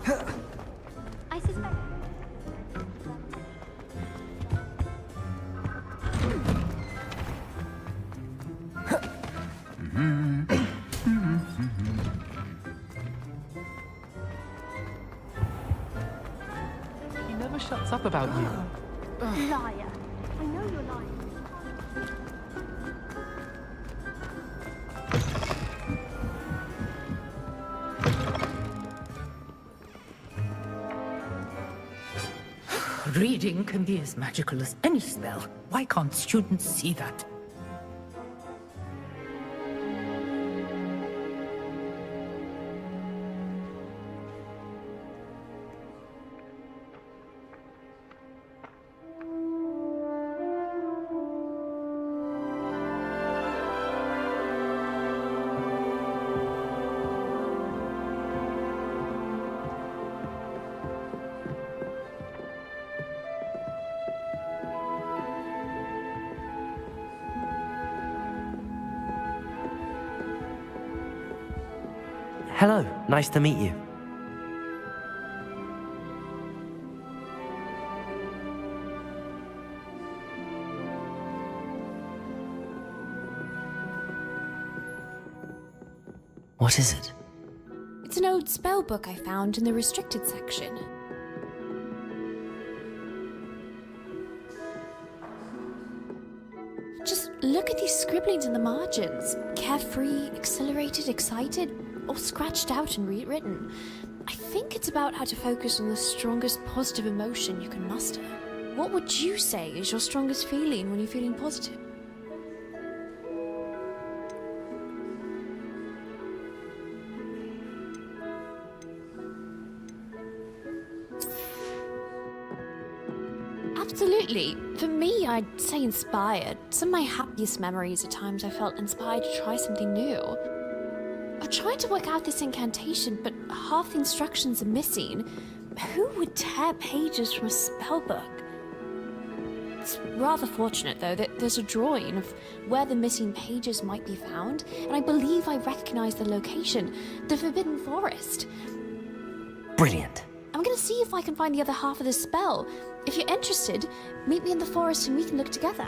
Charm. I suspect. He never shuts up about you. Liar. I know you're lying. Reading can be as magical as any spell. Why can't students see that? Hello, nice to meet you. What is it? It's an old spell book I found in the restricted section. Just look at these scribblings in the margins. Carefree, exhilarated, excited, all scratched out and rewritten. I think it's about how to focus on the strongest positive emotion you can muster. What would you say is your strongest feeling when you're feeling positive? Absolutely. For me, I'd say inspired. Some of my happiest memories are times I felt inspired to try something new. I tried to work out this incantation, but half the instructions are missing. Who would tear pages from a spellbook? It's rather fortunate, though, that there's a drawing of where the missing pages might be found, and I believe I recognize the location, the Forbidden Forest. Brilliant. I'm gonna see if I can find the other half of the spell. If you're interested, meet me in the forest and we can look together.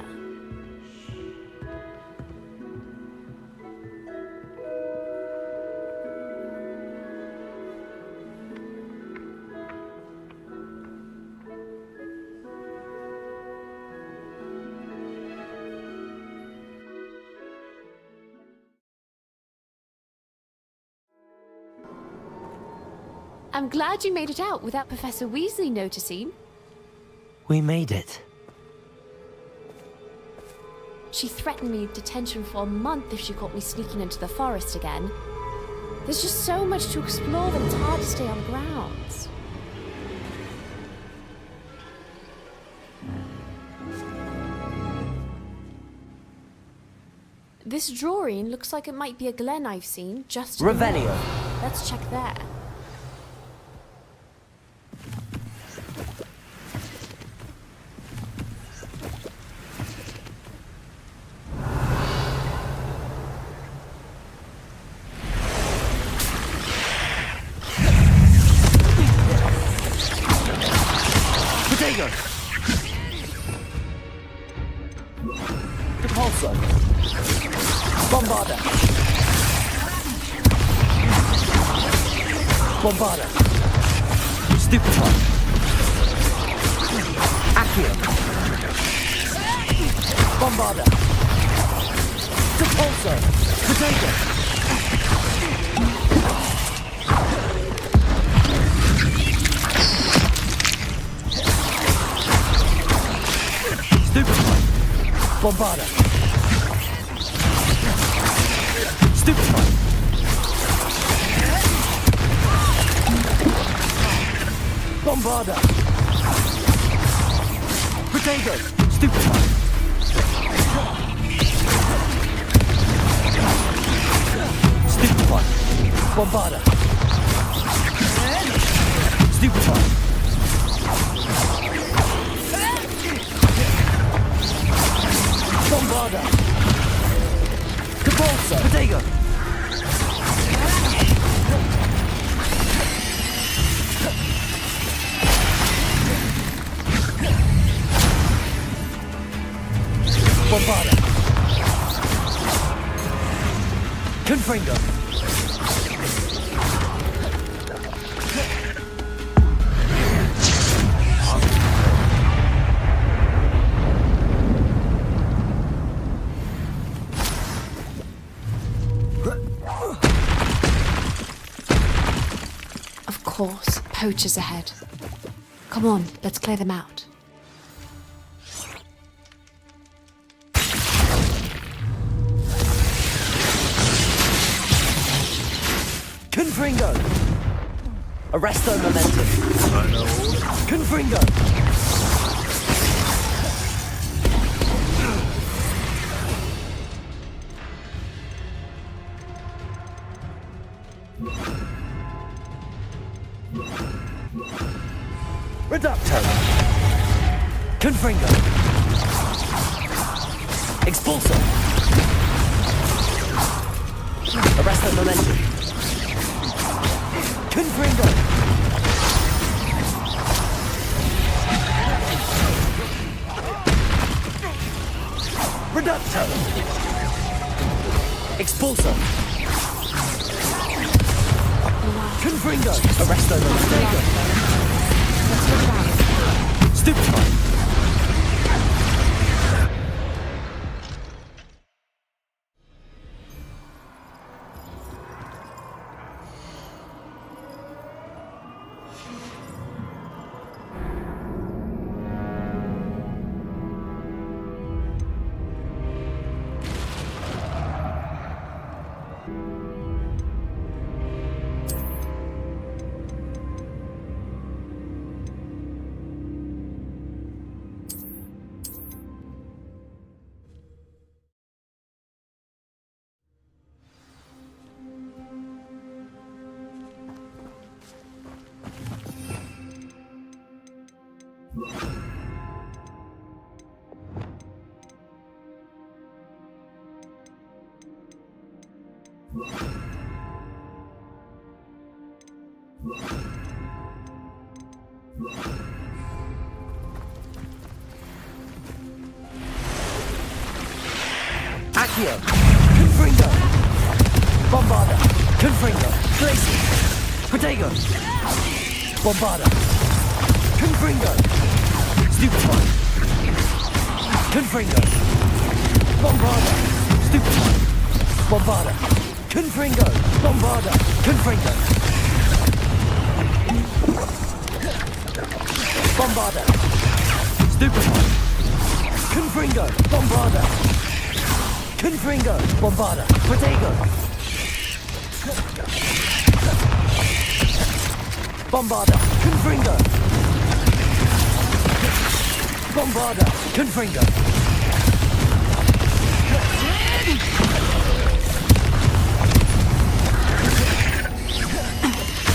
I'm glad you made it out without Professor Weasley noticing. We made it. She threatened me with detention for a month if she caught me sneaking into the forest again. There's just so much to explore that it's hard to stay on the grounds. This drawing looks like it might be a glen I've seen just to the Revelio. north. Let's check there. Repulsor. Bombarda. Bombarda. Stupefy. Accio. Bombarda. Repulsor. Potato. Stupefy. Bombarda. Stupefy. Bombarda. Potato. Stupefy. Stupefy. Bombarda. Stupefy. Bombarda. Repulsor. Potato. Bombarda. Confringo. Of course, poachers ahead. Come on, let's clear them out. Confringo. Arresto momentum. Confringo. Reducto. Confringo. Expulso. Arresto momentum. Confringo. Reducto. Expulso. Confringo. Arresto momentum. Stupefy. Accio. Confringo. Bombarda. Confringo. Glacier. Protego. Bombarda. Confringo. Stupefy. Confringo. Bombarda. Stupefy. Bombarda. Confringo. Bombarda. Confringo. Bombarda. Stupefy. Confringo. Bombarda. Confringo. Bombarda. Protego. Bombarda. Confringo. Bombarda. Confringo.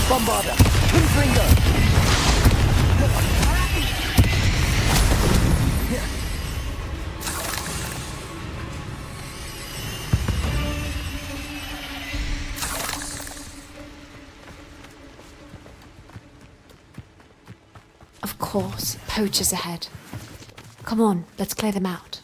Bombarda. Confringo. Of course, poachers ahead. Come on, let's clear them out.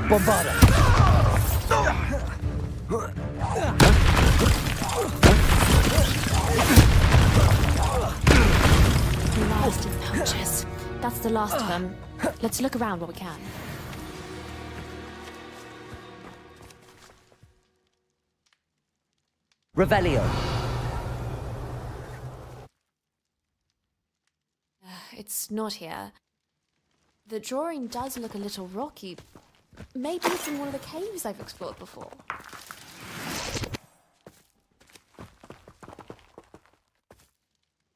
Bombarda. Blasted poachers. That's the last of them. Let's look around while we can. Revelio. It's not here. The drawing does look a little rocky. Maybe it's in one of the caves I've explored before.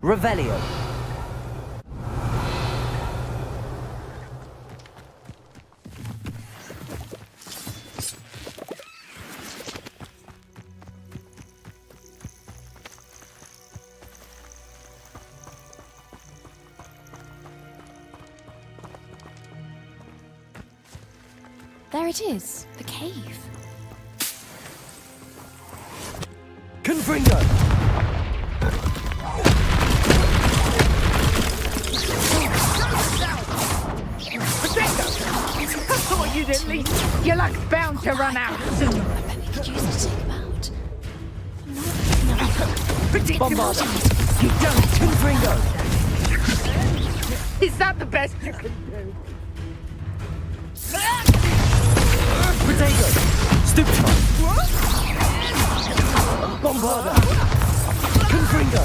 Revelio. There it is, the cave. Confringo! I thought you'd at least... Your luck's bound to run out soon. I bet we could use it to take him out. Bombarda! You don't! Confringo! Is that the best you can do? Protego! Stupefy! Bombarda! Confringo!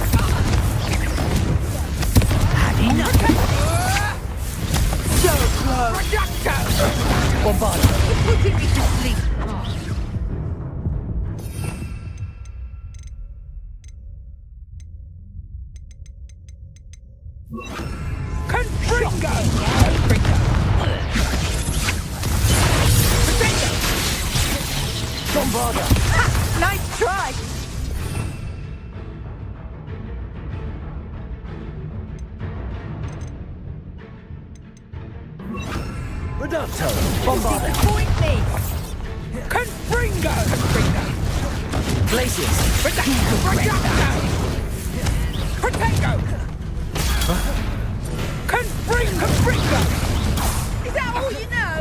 Had enough! So close! Bombarda! Putting me to sleep. Confringo! Bombarda! Nice try! Reducto! Bombarda! Disappoint me! Confringo! Glacius! Protego! Confringo! Is that all you know?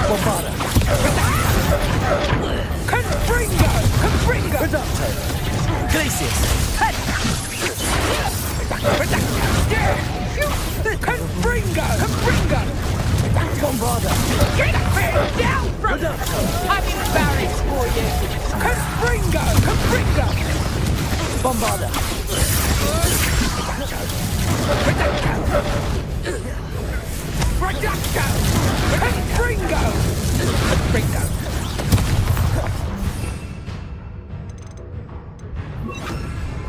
Bombarda! Confringo! Reducto! Glacius! Confringo! Bombarda! Get down from... Reducto! I'm embarrassed for you! Confringo! Bombarda! Reducto!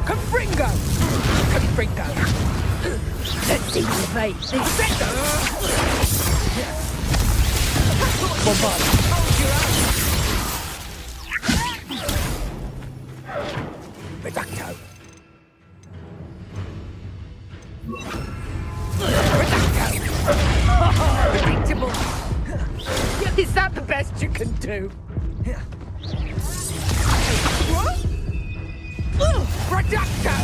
Confringo! Confringo! Let's see you play this. Bombarda! Reducto! Predictable! Is that the best you can do? Reducto!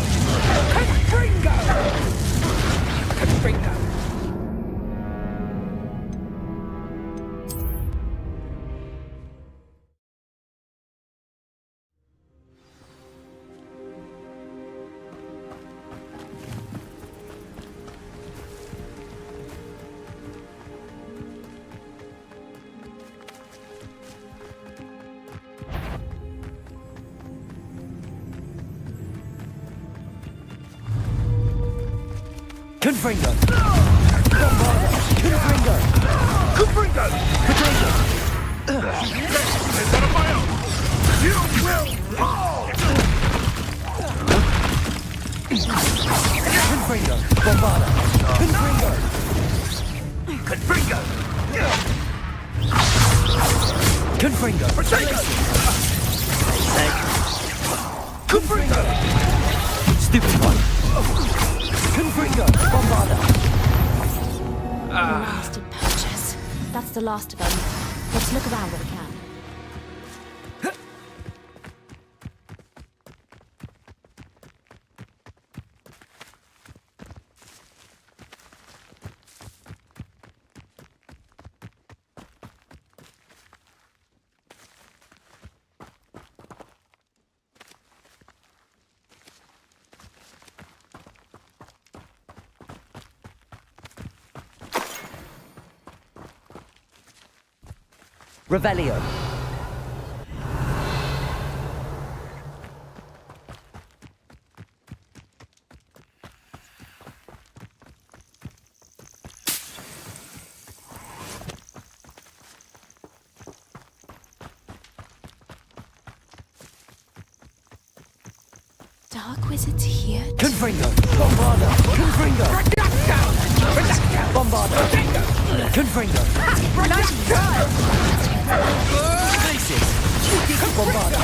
Confringo! Confringo! Bombarda! Confringo! Confringo! Protego! You will fall! Confringo! Bombarda! Confringo! Confringo! Confringo! Protego! Confringo! Stupid one! Confringo! Bombarda! Blasted purchase. That's the last of them. Let's look around where we can. Revelio. Dark wizards here. Confringo. Bombarda. Confringo. Bombarda. Confringo. Nice try! Glacius. Bombarda.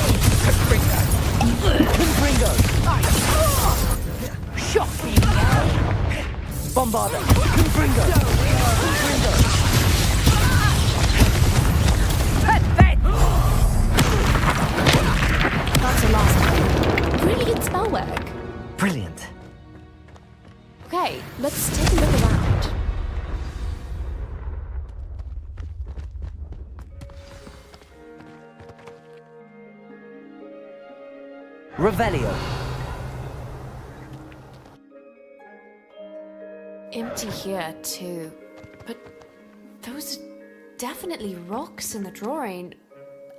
Confringo. Shocking! Bombarda. Confringo. Confringo. Pathetic! last time. Really good spell work. Brilliant. Okay, let's take a look around. Revelio. Empty here, too. But those are definitely rocks in the drawing.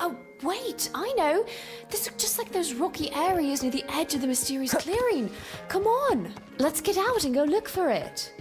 Oh, wait, I know. This looks just like those rocky areas near the edge of the mysterious clearing. Come on, let's get out and go look for it.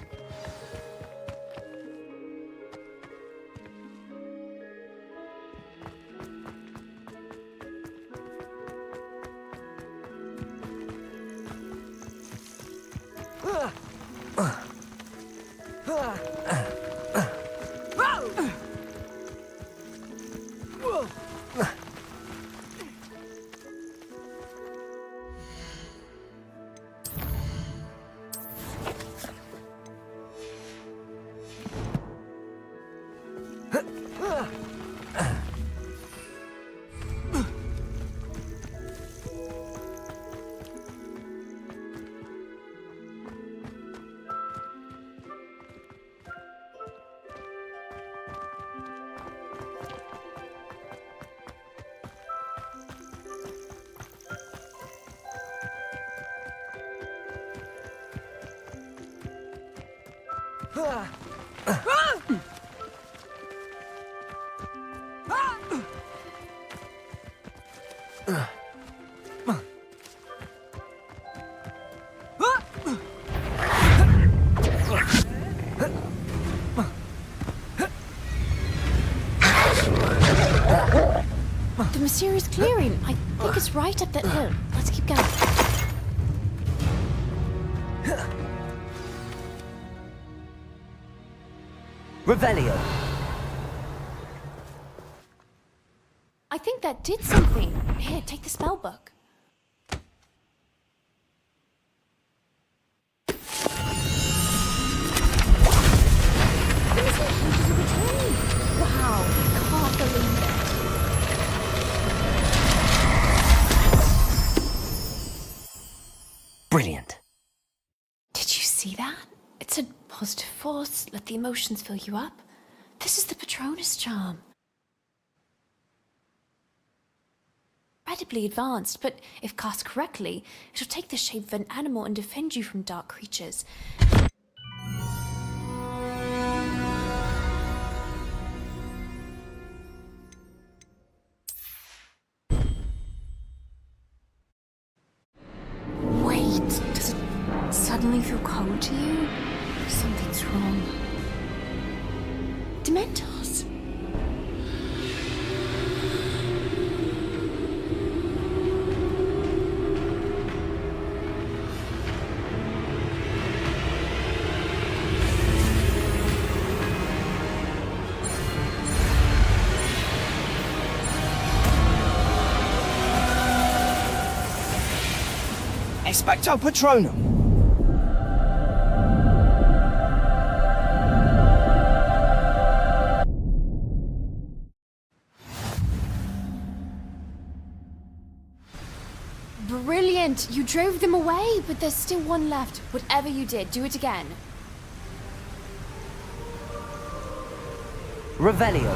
The mysterious clearing. I think it's right up that hill. Let's keep going. Revelio. I think that did something. Here, take the spell book. The missing pages of the dream. Wow, I can't believe it. Brilliant. Did you see that? It said positive force, let the emotions fill you up. This is the Patronus Charm. Incredibly advanced, but if cast correctly, it'll take the shape of an animal and defend you from dark creatures. Wait, does it suddenly feel cold to you? Something's wrong. Dementors. Expecto Patronum. Brilliant! You drove them away, but there's still one left. Whatever you did, do it again. Revelio.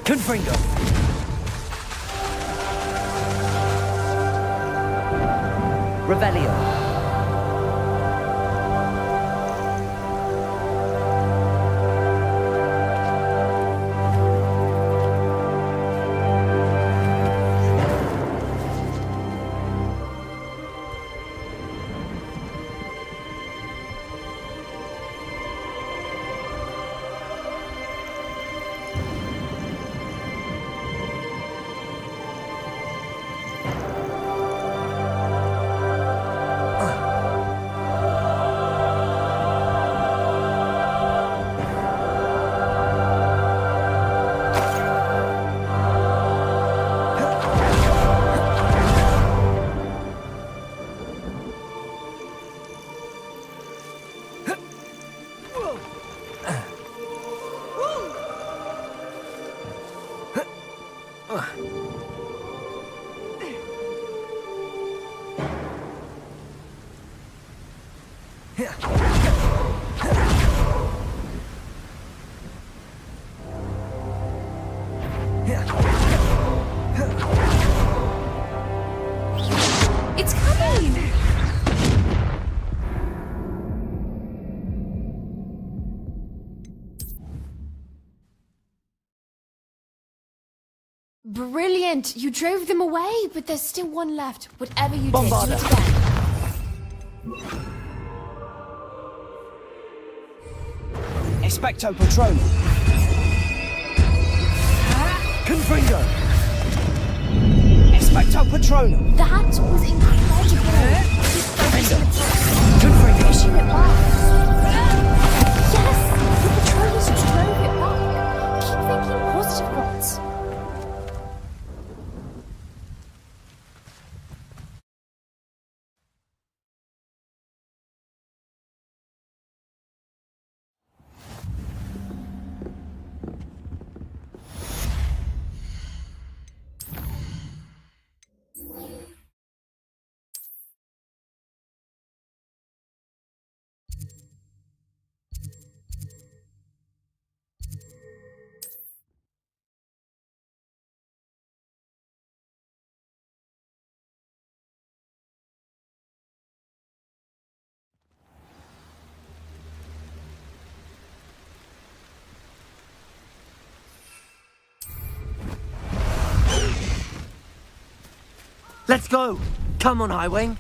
Confringo. Revelio. Brilliant! You drove them away, but there's still one left. Whatever you Bombarda. did, do it again. Expecto Patronum. Confringo. Expecto Patronum. That was incredible! Confringo. Pushing it back. Yes! The Patronus drove it back. Keep thinking positive thoughts. Let's go. Come on, Highwing.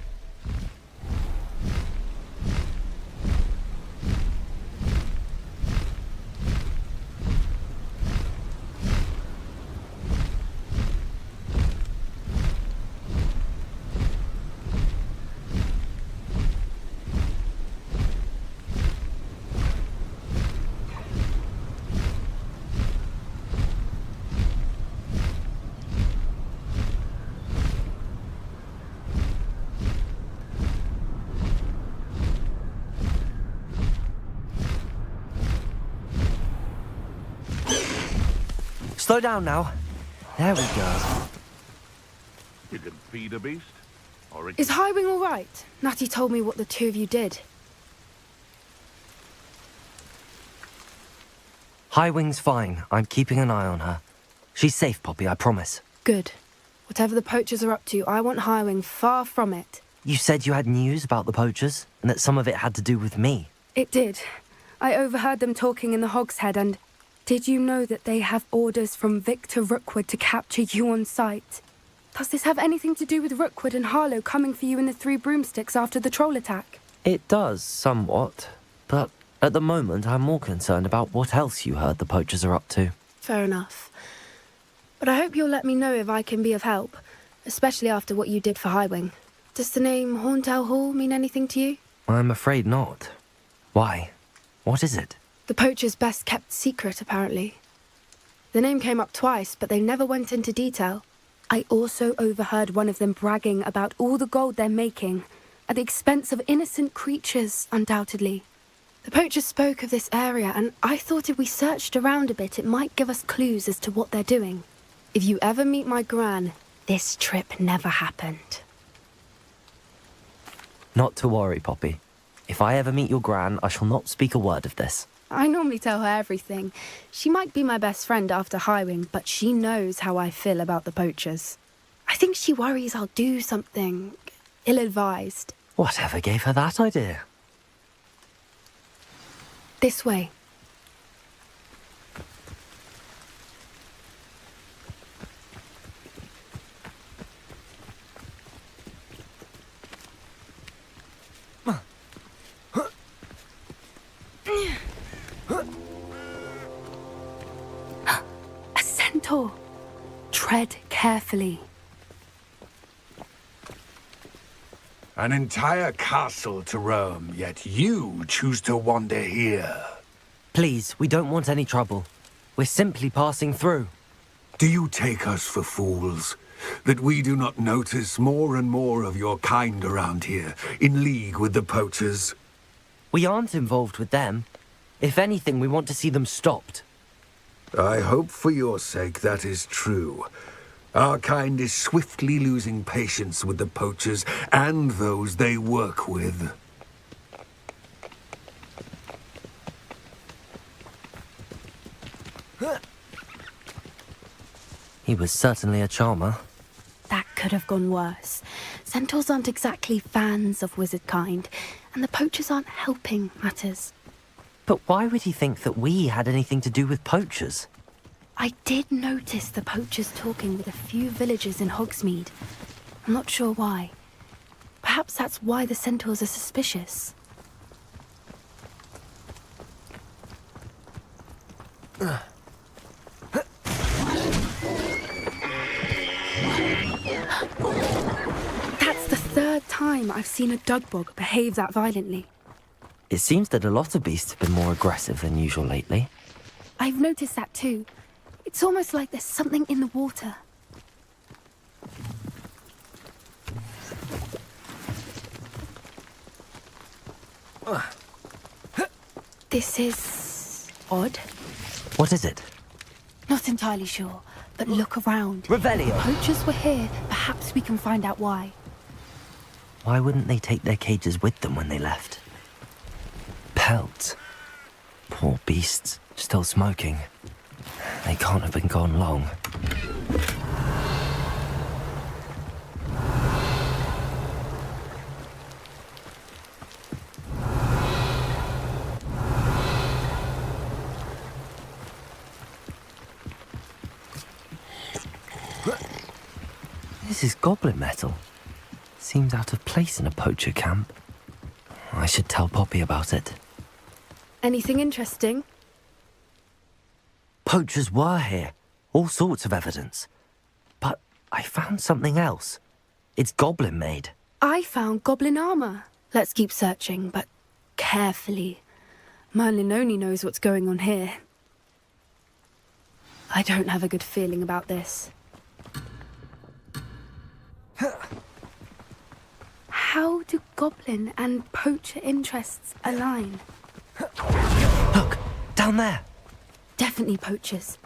Slow down now. There we go. You can feed a beast, or it Is Highwing all right? Natty told me what the two of you did. Highwing's fine. I'm keeping an eye on her. She's safe, Poppy, I promise. Good. Whatever the poachers are up to, I want Highwing far from it. You said you had news about the poachers, and that some of it had to do with me. It did. I overheard them talking in the Hogshead, and did you know that they have orders from Victor Rookwood to capture you on sight? Does this have anything to do with Rookwood and Harlow coming for you in the Three Broomsticks after the troll attack? It does, somewhat. But at the moment, I'm more concerned about what else you heard the poachers are up to. Fair enough. But I hope you'll let me know if I can be of help, especially after what you did for Highwing. Does the name Horntail Hall mean anything to you? I'm afraid not. Why? What is it? The poacher's best kept secret, apparently. The name came up twice, but they never went into detail. I also overheard one of them bragging about all the gold they're making, at the expense of innocent creatures, undoubtedly. The poacher spoke of this area, and I thought if we searched around a bit, it might give us clues as to what they're doing. If you ever meet my gran, this trip never happened. Not to worry, Poppy. If I ever meet your gran, I shall not speak a word of this. I normally tell her everything. She might be my best friend after Highwing, but she knows how I feel about the poachers. I think she worries I'll do something ill-advised. Whatever gave her that idea? This way. A centaur. Tread carefully. an entire castle to roam, yet you choose to wander here? Please, we don't want any trouble. We're simply passing through. Do you take us for fools? That we do not notice more and more of your kind around here, in league with the poachers? We aren't involved with them. If anything, we want to see them stopped. I hope for your sake that is true. Our kind is swiftly losing patience with the poachers and those they work with. He was certainly a charmer. That could have gone worse. Centaurs aren't exactly fans of wizard kind, and the poachers aren't helping matters. But why would he think that we had anything to do with poachers? I did notice the poachers talking with a few villagers in Hogsmeade. I'm not sure why. Perhaps that's why the centaurs are suspicious. That's the third time I've seen a dugbog behave that violently. It seems that a lot of beasts have been more aggressive than usual lately. I've noticed that too. It's almost like there's something in the water. This is odd. What is it? Not entirely sure, but look around. Revelio! Poachers were here. Perhaps we can find out why. Why wouldn't they take their cages with them when they left? Pelts. Poor beasts, still smoking. They can't have been gone long. This is goblin metal. Seems out of place in a poacher camp. I should tell Poppy about it. Anything interesting? Poachers were here. All sorts of evidence. But I found something else. It's goblin made. I found goblin armor. Let's keep searching, but carefully. Merlin only knows what's going on here. I don't have a good feeling about this. How do goblin and poacher interests align? Look, down there. Definitely poachers.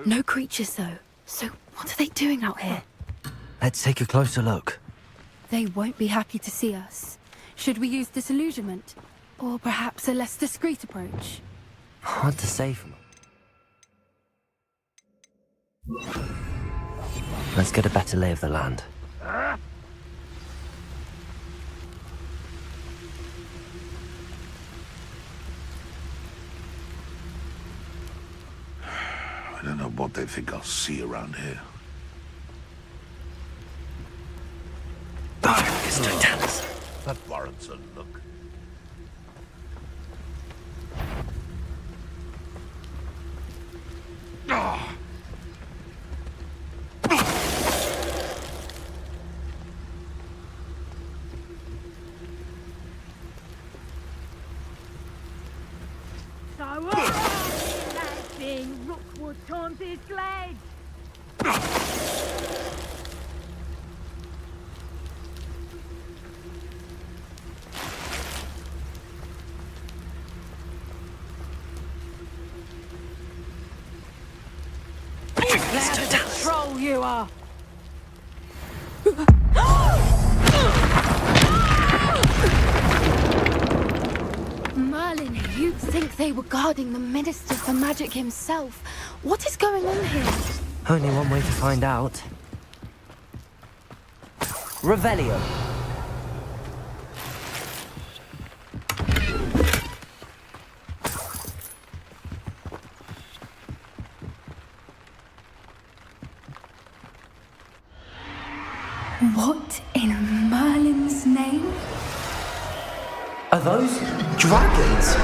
No creatures, though. So what are they doing out here? Let's take a closer look. They won't be happy to see us. Should we use disillusionment? Or perhaps a less discreet approach? Hard to say from... Let's get a better lay of the land. I don't know what they think I'll see around here. Mr. Dennis. That warrants a look. That's being Rookwood Taunted Glade. Troll you are! Merlin, you'd think they were guarding the Minister for Magic himself. What is going on here? Only one way to find out. Revelio. What in Merlin's name? Are those dragons?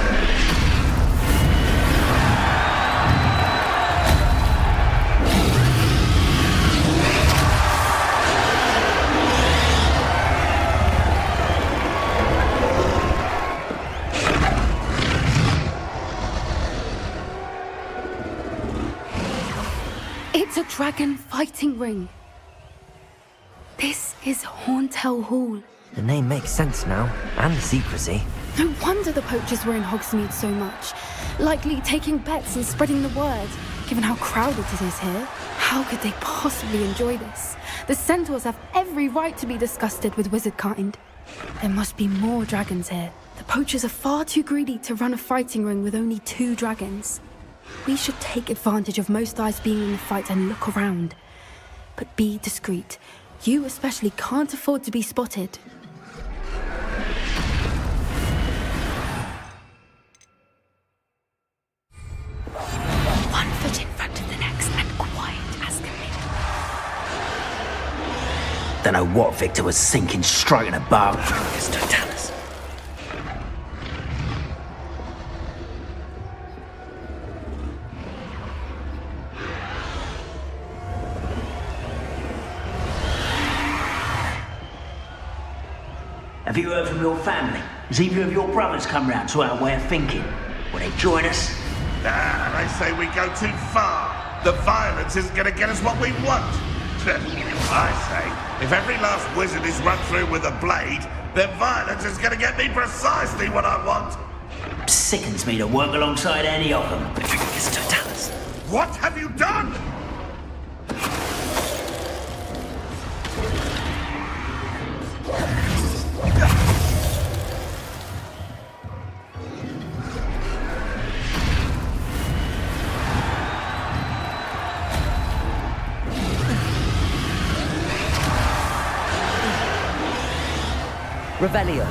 It's a dragon fighting ring. This is Hauntel Hall. The name makes sense now, and the secrecy. No wonder the poachers were in Hogsmeade so much. Likely taking bets and spreading the word, given how crowded it is here. How could they possibly enjoy this? The centaurs have every right to be disgusted with wizard kind. There must be more dragons here. The poachers are far too greedy to run a fighting ring with only 2 dragons. We should take advantage of most eyes being in the fight and look around. But be discreet. You especially can't afford to be spotted. One foot in front of the next. Don't know what Victor was thinking, stroking a bow. Totalis. Have you heard from your family? Has either of your brothers come round to our way of thinking? Will they join us? Ah, they say we go too far. The violence isn't going to get us what we want. I say, if every last wizard is run through with a blade, then violence is going to get me precisely what I want. Sickens me to work alongside any of them. It's Totalis. What have you done? Revelio.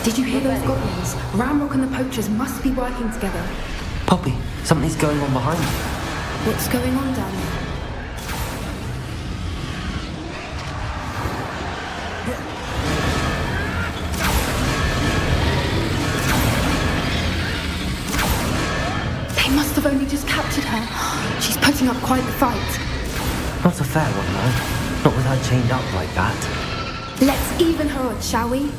Did you hear those goblins? Ramrock and the poachers must be working together. Poppy, something's going on behind you. What's going on down there? They must have only just captured her. She's putting up quite the fight. Not a fair one, though. Not with her chained up like that. Let's even her odds, shall we?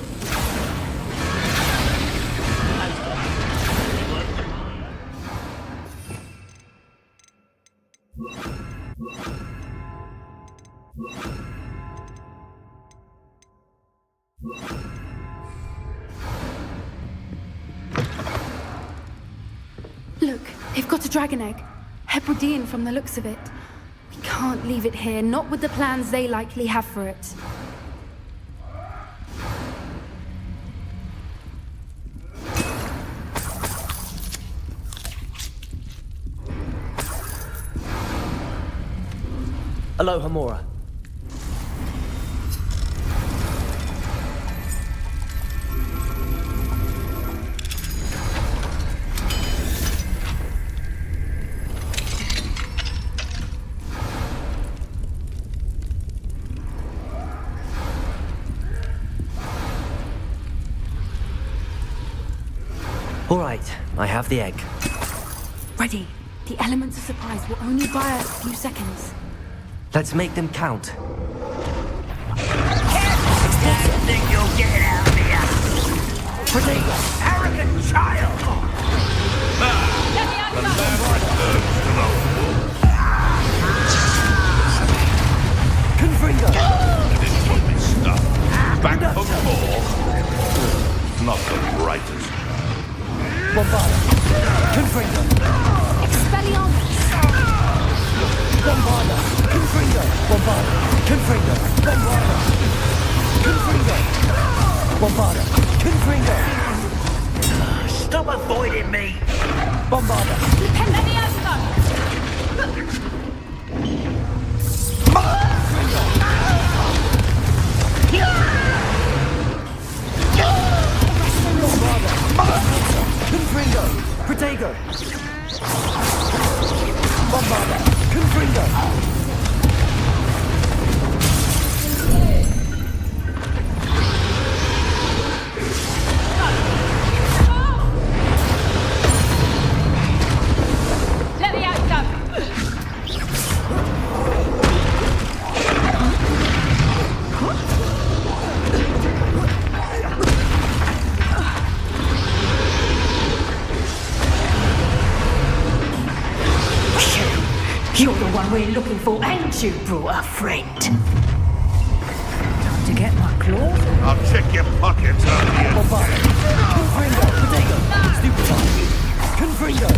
Look, they've got a dragon egg. Hebridean from the looks of it. We can't leave it here, not with the plans they likely have for it. Aloha, Mora. All right, I have the egg. Ready. The elements of surprise will only buy us a few seconds. Let's make them count. Think you'll get it out of here? Protego! Arrogant child! Confringo! Back for more. Not the brightest. Bombarda! Confringo! Expelliarmus! Bombarda! Confringo! Bombarda! Confringo! Bombarda! Confringo! Bombarda! Confringo! Stop avoiding me! Bombarda! Confringo! Protego! Bombarda! Confringo! Let me out, Doug. You're the one we're looking for, ain't you, brought a friend? Time to get my claws. I'll check your pockets on you. Bombarda! Confringo! Protego! Stupefy! Confringo!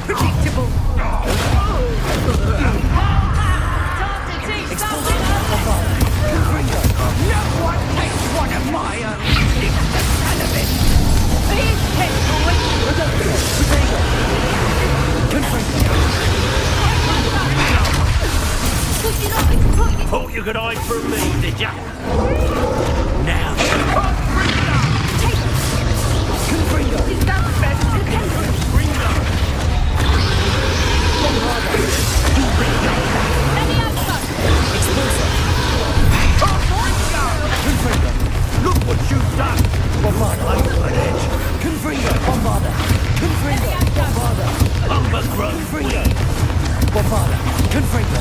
Predictable. Time to teach something. No one takes one of my own. Please, head boy. Thought you could hide from me, did ya? Now. Look what you've done! Bombarda, Confringo, Bombarda, Confringo, Bombarda, Overgrown weed. Bombarda, Confringo,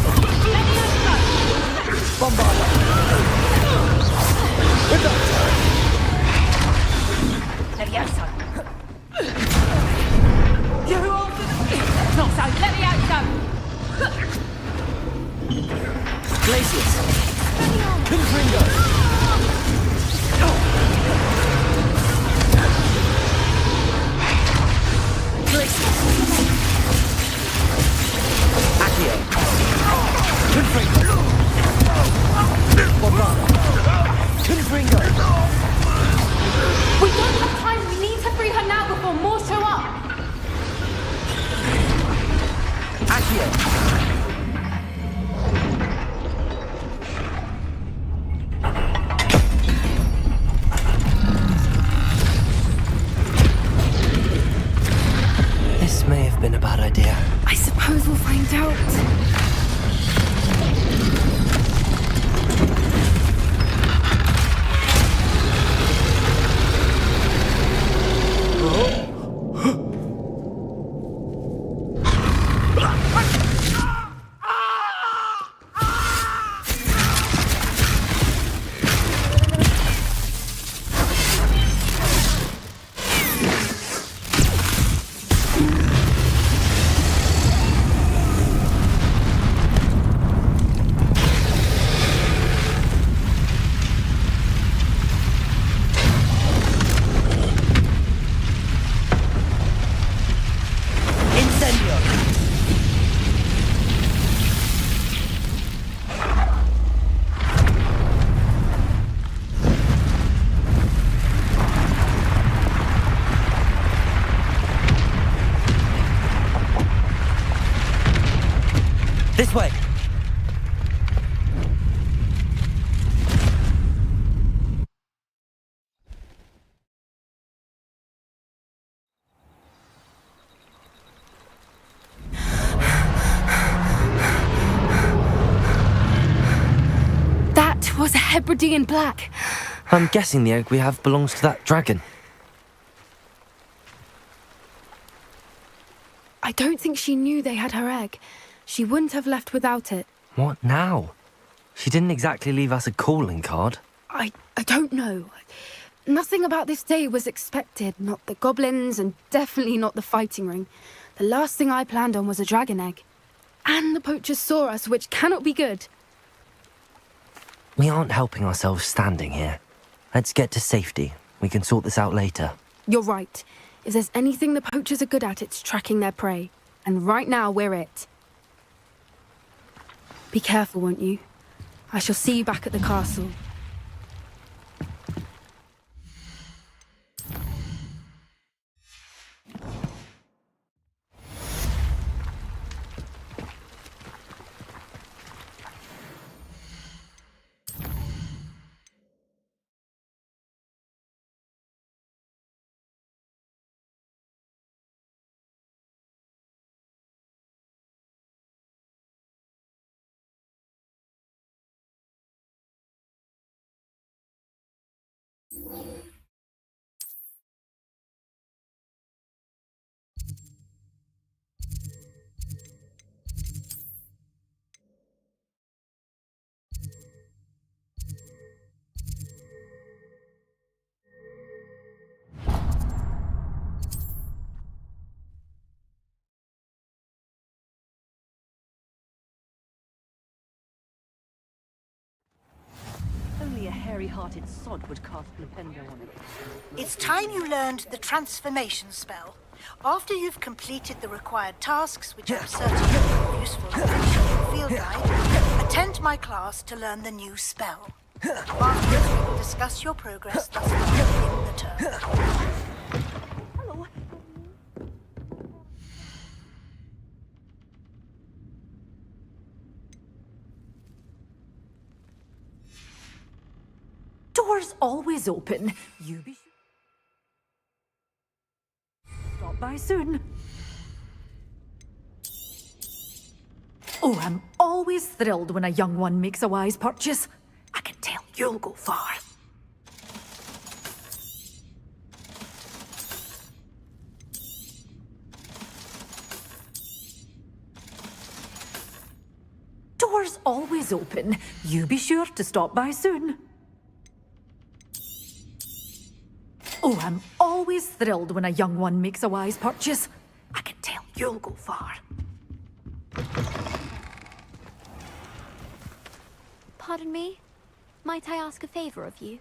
Bombarda. Levioso. You're all not so. Levioso. Glacius, Confringo. Glacius. Accio. Confringo. Bombarda. Confringo. We don't have time. We need to free her now before more show up. Accio. This may have been a bad idea. I suppose we'll find out. This way. That was a Hebridean black. I'm guessing the egg we have belongs to that dragon. I don't think she knew they had her egg. She wouldn't have left without it. What now? She didn't exactly leave us a calling card. I don't know. Nothing about this day was expected. Not the goblins, and definitely not the fighting ring. The last thing I planned on was a dragon egg. And the poachers saw us, which cannot be good. We aren't helping ourselves standing here. Let's get to safety. We can sort this out later. You're right. If there's anything the poachers are good at, it's tracking their prey. And right now, we're it. Be careful, won't you? I shall see you back at the castle. Only a hairy-hearted sod would cast Flipendo on it. It's time you learned the transformation spell. After you've completed the required tasks, which I'm certain will prove useful in finishing your field guide, attend my class to learn the new spell. Afterwards, we will discuss your progress thus far in the term. Doors always open. You be sure. Stop by soon. Oh, I'm always thrilled when a young one makes a wise purchase. I can tell you'll go far. Doors always open. You be sure to stop by soon. Oh, I'm always thrilled when a young one makes a wise purchase. I can tell you'll go far. Pardon me? Might I ask a favor of you?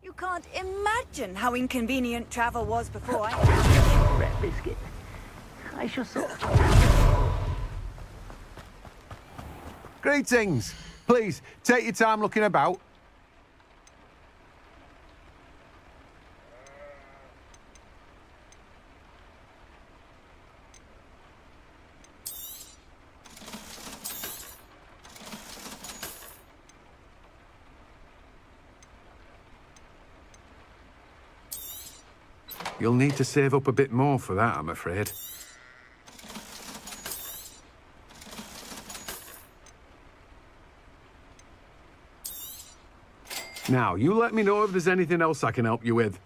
You can't imagine how inconvenient travel was before I... Red biscuit. I shall sort. Greetings. Please, take your time looking about. You'll need to save up a bit more for that, I'm afraid. Now, you let me know if there's anything else I can help you with.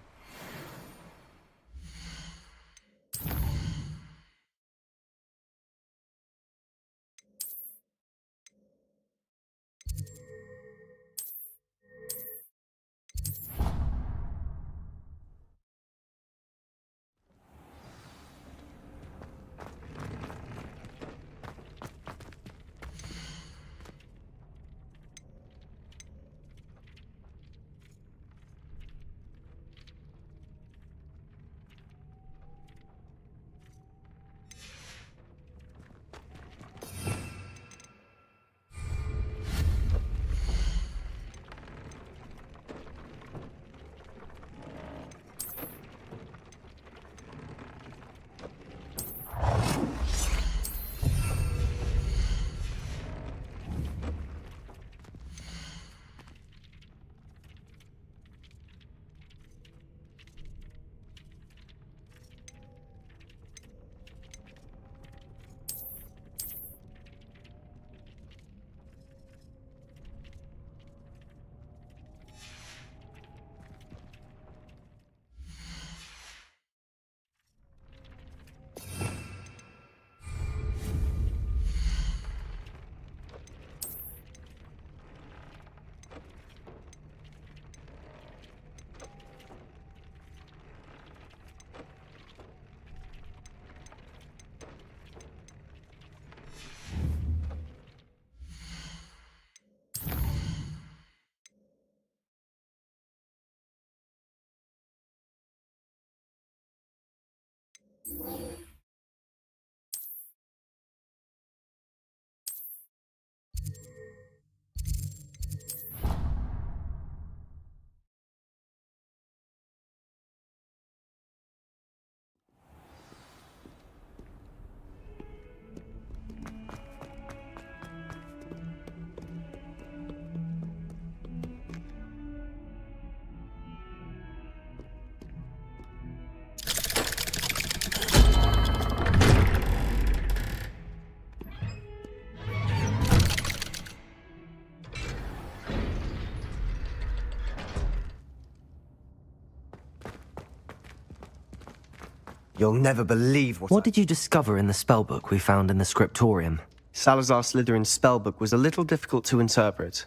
You'll never believe What did you discover in the spellbook we found in the scriptorium? Salazar Slytherin's spellbook was a little difficult to interpret,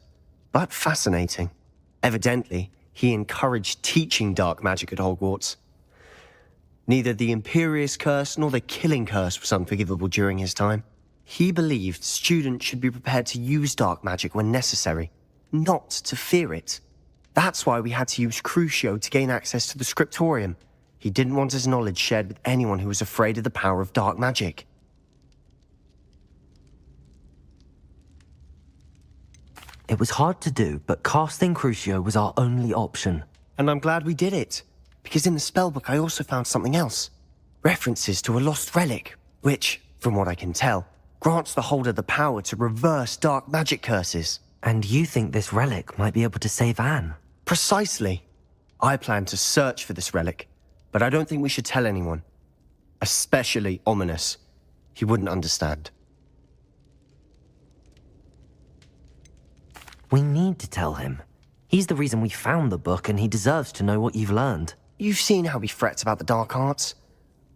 but fascinating. Evidently, he encouraged teaching dark magic at Hogwarts. Neither the Imperious Curse nor the Killing Curse was unforgivable during his time. He believed students should be prepared to use dark magic when necessary, not to fear it. That's why we had to use Crucio to gain access to the scriptorium. He didn't want his knowledge shared with anyone who was afraid of the power of dark magic. It was hard to do, but casting Crucio was our only option. And I'm glad we did it, because in the spellbook I also found something else. References to a lost relic, which, from what I can tell, grants the holder the power to reverse dark magic curses. And you think this relic might be able to save Anne? Precisely. I plan to search for this relic, but I don't think we should tell anyone. Especially Ominous. He wouldn't understand. We need to tell him. He's the reason we found the book, and he deserves to know what you've learned. You've seen how he frets about the dark arts.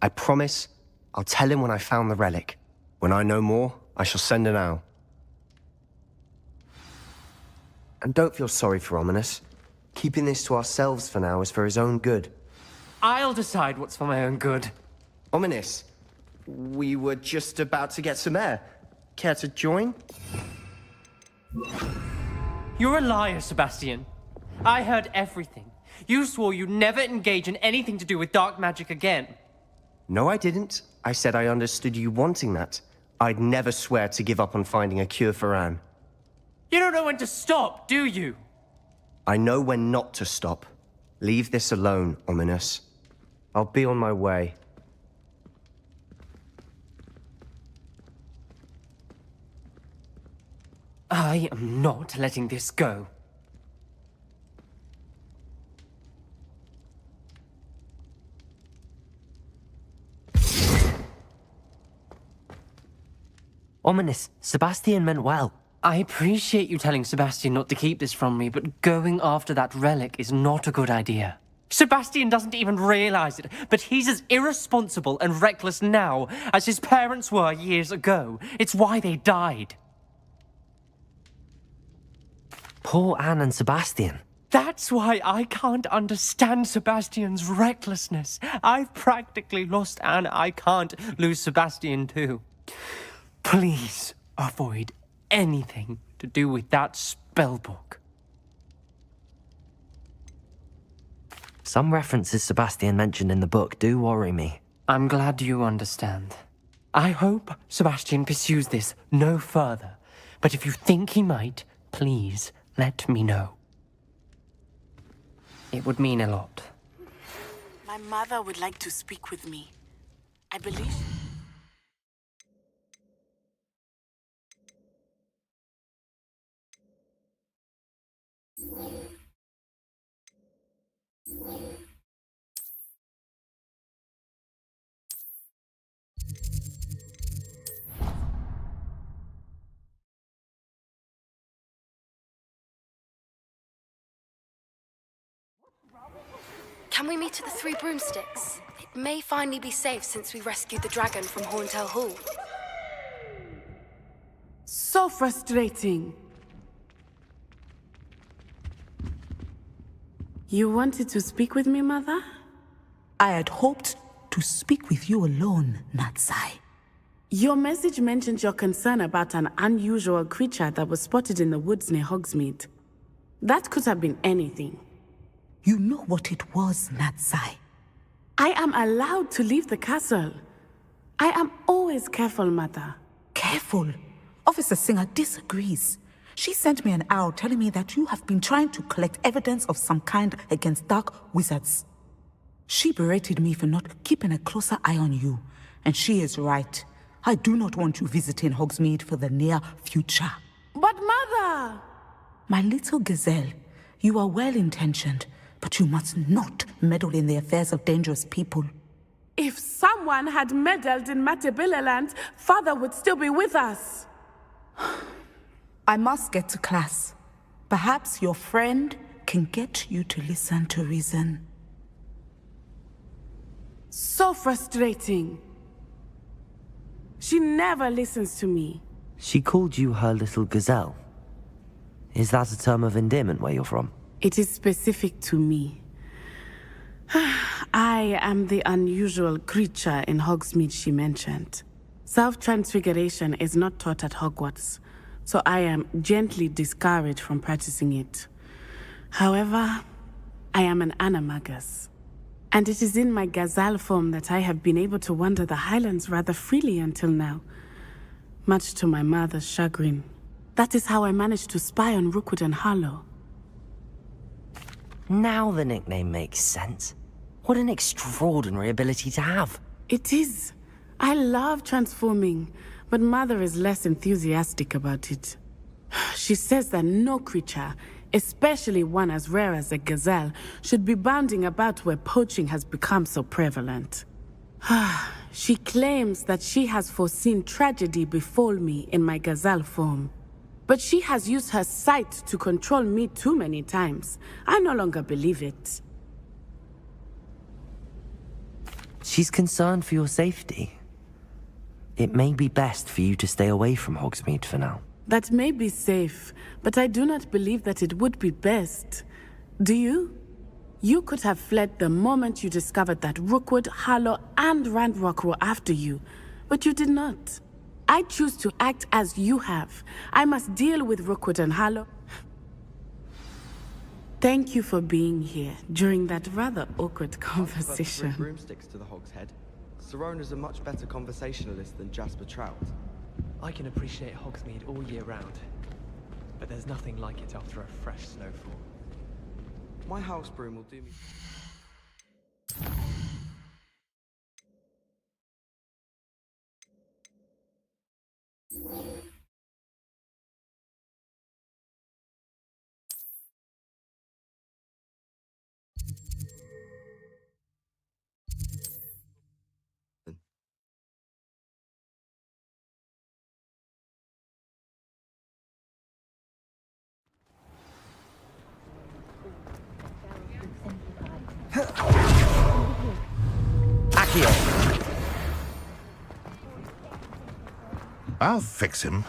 I promise I'll tell him when I found the relic. When I know more, I shall send an owl. And don't feel sorry for Ominous. Keeping this to ourselves for now is for his own good. I'll decide what's for my own good. Ominous, we were just about to get some air. Care to join? You're a liar, Sebastian. I heard everything. You swore you'd never engage in anything to do with dark magic again. No, I didn't. I said I understood you wanting that. I'd never swear to give up on finding a cure for Anne. You don't know when to stop, do you? I know when not to stop. Leave this alone, Ominous. I'll be on my way. I am not letting this go. Ominous, Sebastian meant well. I appreciate you telling Sebastian not to keep this from me, but going after that relic is not a good idea. Sebastian doesn't even realize it, but he's as irresponsible and reckless now as his parents were years ago. It's why they died. Poor Anne and Sebastian. That's why I can't understand Sebastian's recklessness. I've practically lost Anne. I can't lose Sebastian too. Please avoid anything to do with that spellbook. Some references Sebastian mentioned in the book do worry me. I'm glad you understand. I hope Sebastian pursues this no further. But if you think he might, please let me know. It would mean a lot. My mother would like to speak with me. I believe... Can we meet at the Three Broomsticks? It may finally be safe since we rescued the dragon from Horntail Hall. So frustrating. You wanted to speak with me, Mother? I had hoped to speak with you alone, Natsai. Your message mentioned your concern about an unusual creature that was spotted in the woods near Hogsmeade. That could have been anything. You know what it was, Natsai. I am allowed to leave the castle. I am always careful, Mother. Careful? Officer Singer disagrees. She sent me an owl telling me that you have been trying to collect evidence of some kind against dark wizards. She berated me for not keeping a closer eye on you, and she is right. I do not want you visiting Hogsmeade for the near future. But Mother! My little gazelle, you are well-intentioned, but you must not meddle in the affairs of dangerous people. If someone had meddled in Matabeleland, Father would still be with us. I must get to class. Perhaps your friend can get you to listen to reason. So frustrating. She never listens to me. She called you her little gazelle. Is that a term of endearment where you're from? It is specific to me. I am the unusual creature in Hogsmeade she mentioned. Self-transfiguration is not taught at Hogwarts, so I am gently discouraged from practicing it. However, I am an animagus, and it is in my gazelle form that I have been able to wander the Highlands rather freely until now, much to my mother's chagrin. That is how I managed to spy on Rookwood and Harlow. Now the nickname makes sense. What an extraordinary ability to have. It is. I love transforming, but Mother is less enthusiastic about it. She says that no creature, especially one as rare as a gazelle, should be bounding about where poaching has become so prevalent. She claims that she has foreseen tragedy befall me in my gazelle form. But she has used her sight to control me too many times. I no longer believe it. She's concerned for your safety. It may be best for you to stay away from Hogsmeade for now. That may be safe, but I do not believe that it would be best. Do you? You could have fled the moment you discovered that Rookwood, Harlow, and Ranrock were after you, but you did not. I choose to act as you have. I must deal with Rookwood and Harlow. Thank you for being here during that rather awkward conversation. Broomsticks to the Hog's Head. Sirona's a much better conversationalist than Jasper Trout. I can appreciate Hogsmeade all year round, but there's nothing like it after a fresh snowfall. My house broom will do me. I'll fix him,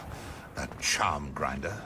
that charm grinder.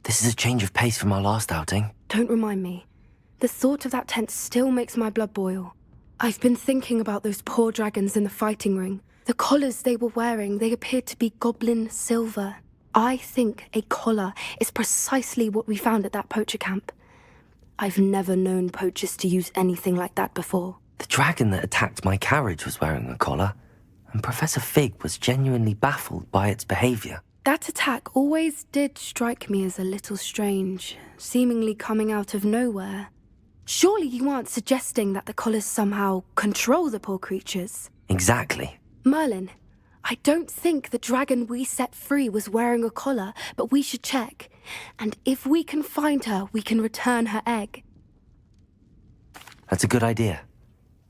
This is a change of pace from our last outing. Don't remind me. The thought of that tent still makes my blood boil. I've been thinking about those poor dragons in the fighting ring. The collars they were wearing, they appeared to be goblin silver. I think a collar is precisely what we found at that poacher camp. I've never known poachers to use anything like that before. The dragon that attacked my carriage was wearing a collar, and Professor Fig was genuinely baffled by its behavior. That attack always did strike me as a little strange, seemingly coming out of nowhere. Surely you aren't suggesting that the collars somehow control the poor creatures? Exactly. Merlin, I don't think the dragon we set free was wearing a collar, but we should check. And if we can find her, we can return her egg. That's a good idea.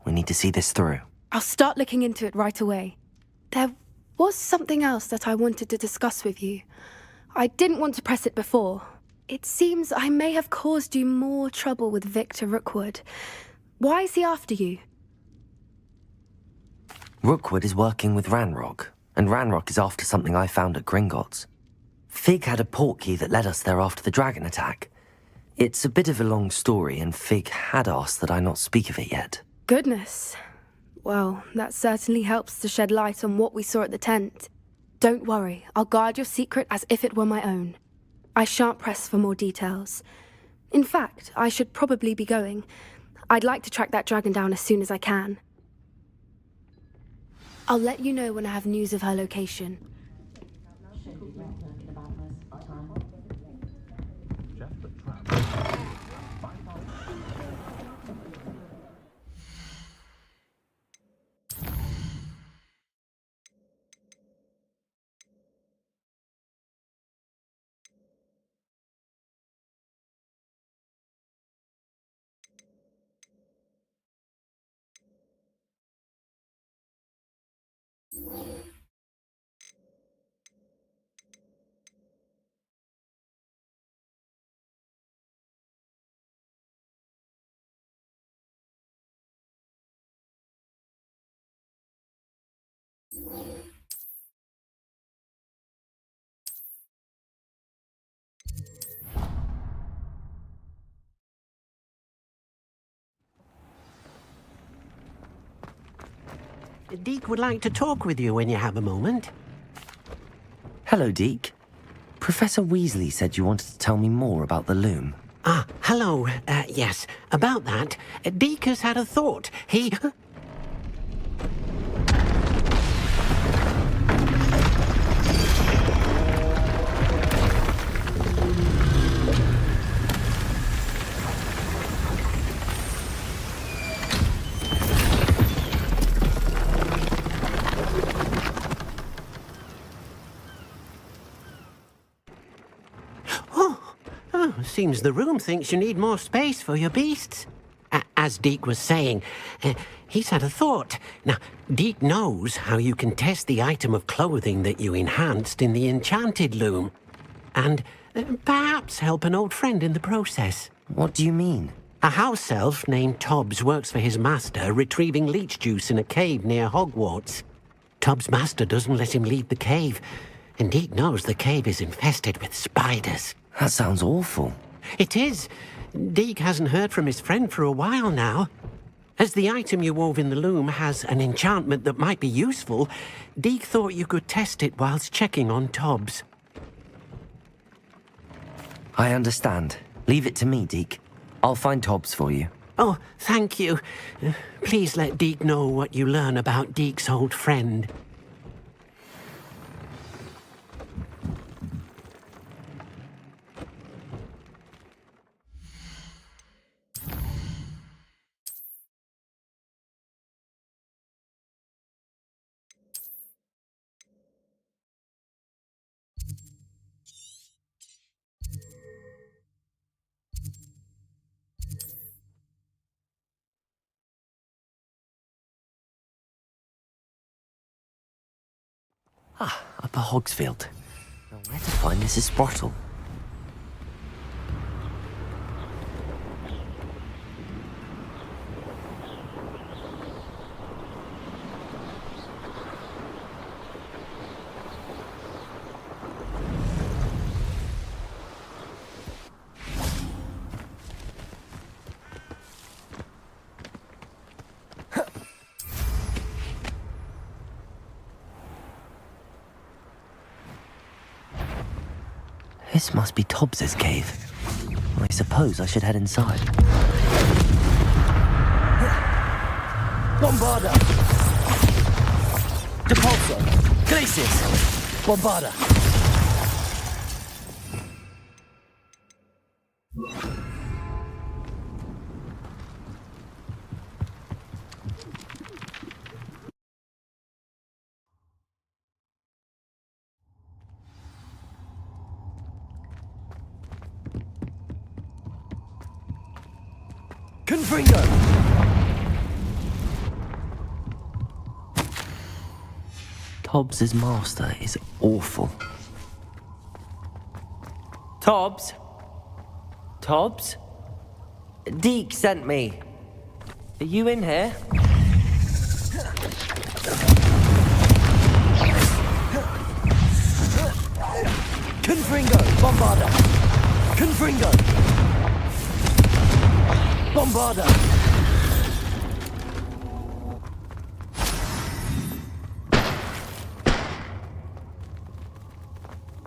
We need to see this through. I'll start looking into it right away. There was something else that I wanted to discuss with you. I didn't want to press it before. It seems I may have caused you more trouble with Victor Rookwood. Why is he after you? Rookwood is working with Ranrock, and Ranrock is after something I found at Gringotts. Fig had a portkey that led us there after the dragon attack. It's a bit of a long story, and Fig had asked that I not speak of it yet. Goodness. Well, that certainly helps to shed light on what we saw at the tent. Don't worry, I'll guard your secret as if it were my own. I shan't press for more details. In fact, I should probably be going. I'd like to track that dragon down as soon as I can. I'll let you know when I have news of her location. Deke would like to talk with you when you have a moment. Hello, Deke. Professor Weasley said you wanted to tell me more about the loom. Ah, hello. Yes, about that. Deke has had a thought. He... Seems the room thinks you need more space for your beasts. As Deke was saying, he's had a thought. Now, Deke knows how you can test the item of clothing that you enhanced in the enchanted loom. And perhaps help an old friend in the process. What do you mean? A house elf named Tobbs works for his master, retrieving leech juice in a cave near Hogwarts. Tobbs' master doesn't let him leave the cave, and Deke knows the cave is infested with spiders. That sounds awful. It is. Deke hasn't heard from his friend for a while now. As the item you wove in the loom has an enchantment that might be useful, Deke thought you could test it whilst checking on Tobbs. I understand. Leave it to me, Deke. I'll find Tobbs for you. Oh, thank you. Please let Deke know what you learn about Deke's old friend. Ah, Upper Hogsfield. Now where to find Mrs. Sprottle? This must be Tobbs's cave. I suppose I should head inside. Bombarda! Depulso! Glacis! Bombarda! Confringo! Tobbs' master is awful. Tobbs? Tobbs? Deke sent me. Are you in here? Confringo! Bombarda! Confringo! Bombarda!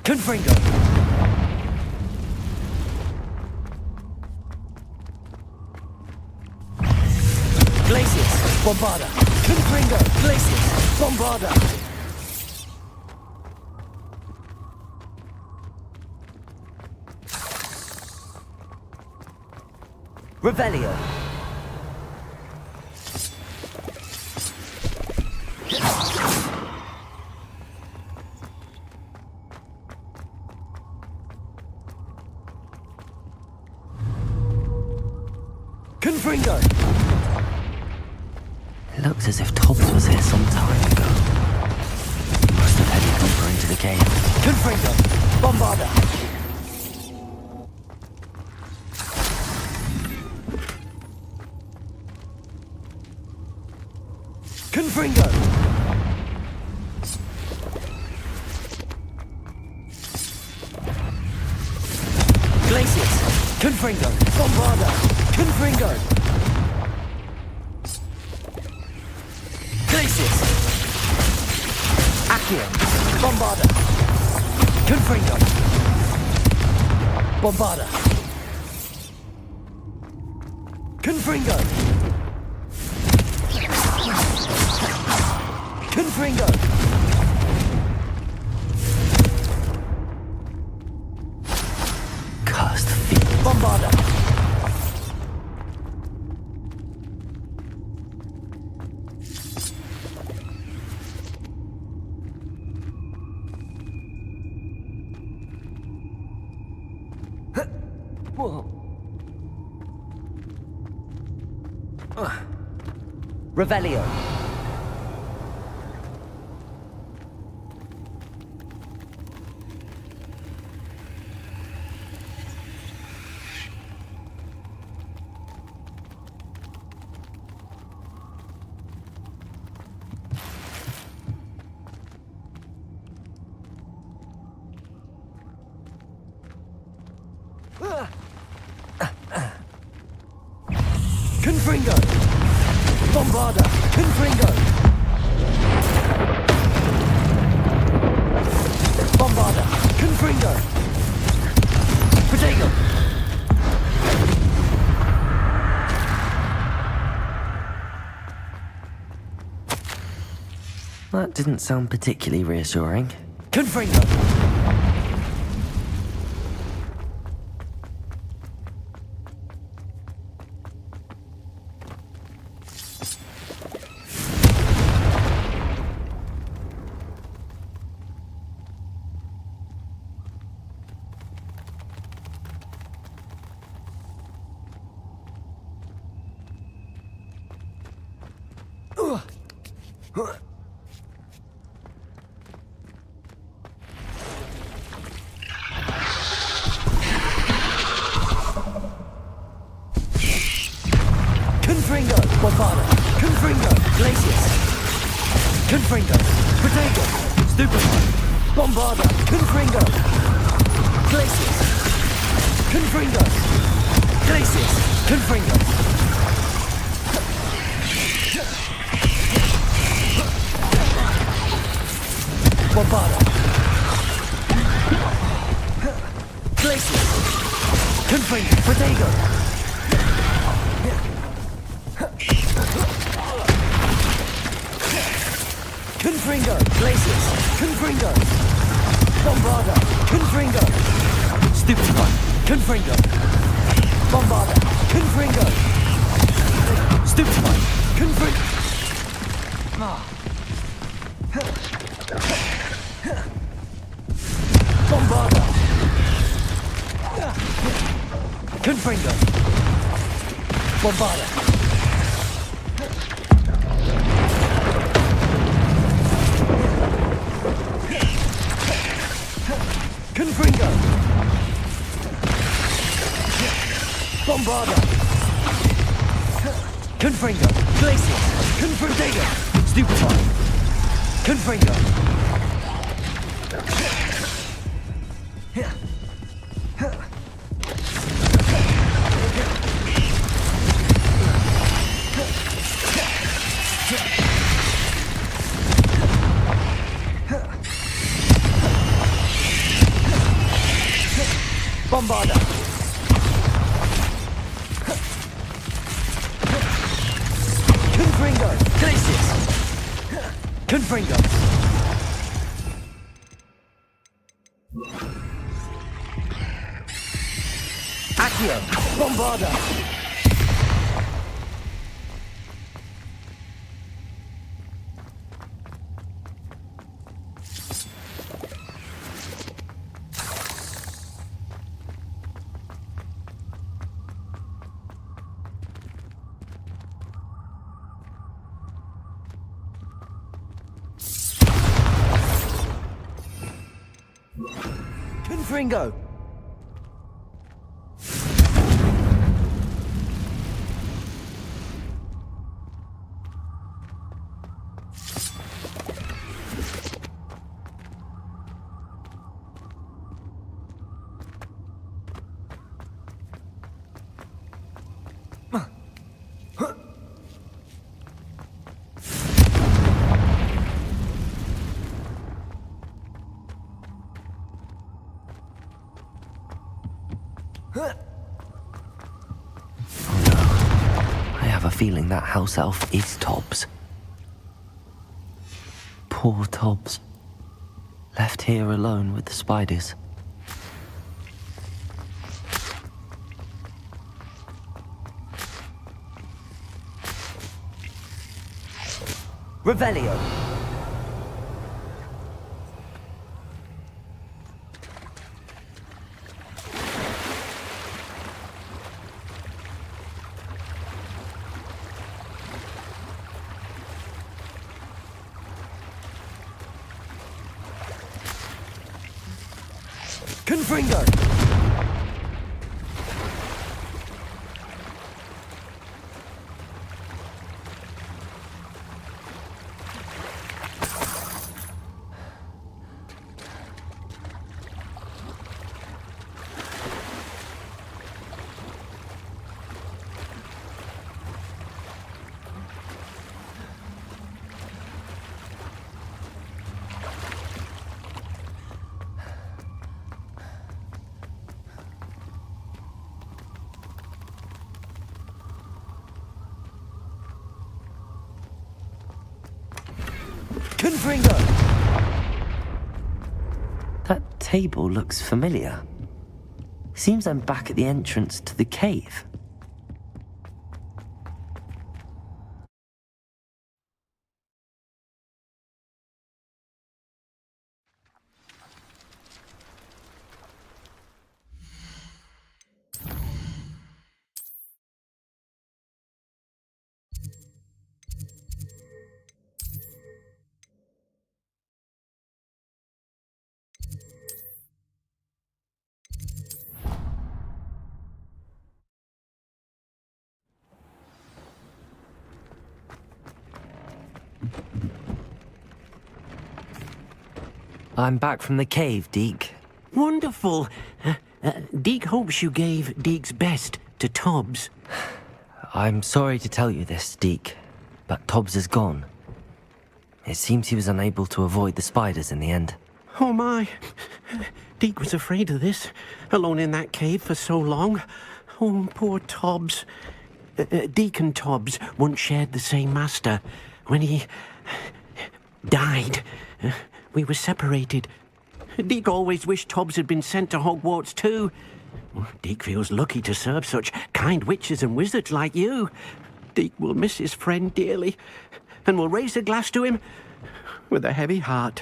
Confringo! Glacius! Bombarda! Confringo! Glacius! Bombarda! Revelio! Confringo! It looks as if Tobbs was here some time ago. He must have headed deeper into the cave. Confringo! Bombarda! Confringo! Glacius! Confringo! Bombarda! Confringo! Glacius! Accio! Bombarda! Confringo! Bombarda! Confringo! Confringo! Cursed feet. Bombarda! Revelio. Confringo! Bombarda! Confringo! Bombarda! Confringo! Protego! That didn't sound particularly reassuring. Confringo! Confringo! Bombarda! Confringo! Glacius! Confringo! Protego! Stupefy! Bombarda! Confringo! Glacius! Confringo! Glacius! Confringo! Bombarda! Glacius! Confringo! Protego! Confringo! Glacius! Confringo! Bombarda! Confringo! Stupefy! Confringo! Bombarda! Confringo! Stupefy! Confringo! Bombarda! Confringo! Bombarda! Confringo! Bombarda! Confringo! Glacius! Confringo! Stupefy! Confringo! Bombarda! Confringo! Glacius! Confringo! Accio! Bombarda! Confringo! I have a feeling that house elf is Tobbs. Poor Tobbs. Left here alone with the spiders. Revelio! Confringo! Confringo! That table looks familiar. Seems I'm back at the entrance to the cave. I'm back from the cave, Deke. Wonderful. Deke hopes you gave Deke's best to Tobbs. I'm sorry to tell you this, Deke, but Tobbs is gone. It seems he was unable to avoid the spiders in the end. Oh my. Deke was afraid of this, alone in that cave for so long. Oh, poor Tobbs. Deke and Tobbs once shared the same master. When he died, we were separated. Deke always wished Tobbs had been sent to Hogwarts too. Deke feels lucky to serve such kind witches and wizards like you. Deke will miss his friend dearly, and will raise a glass to him with a heavy heart.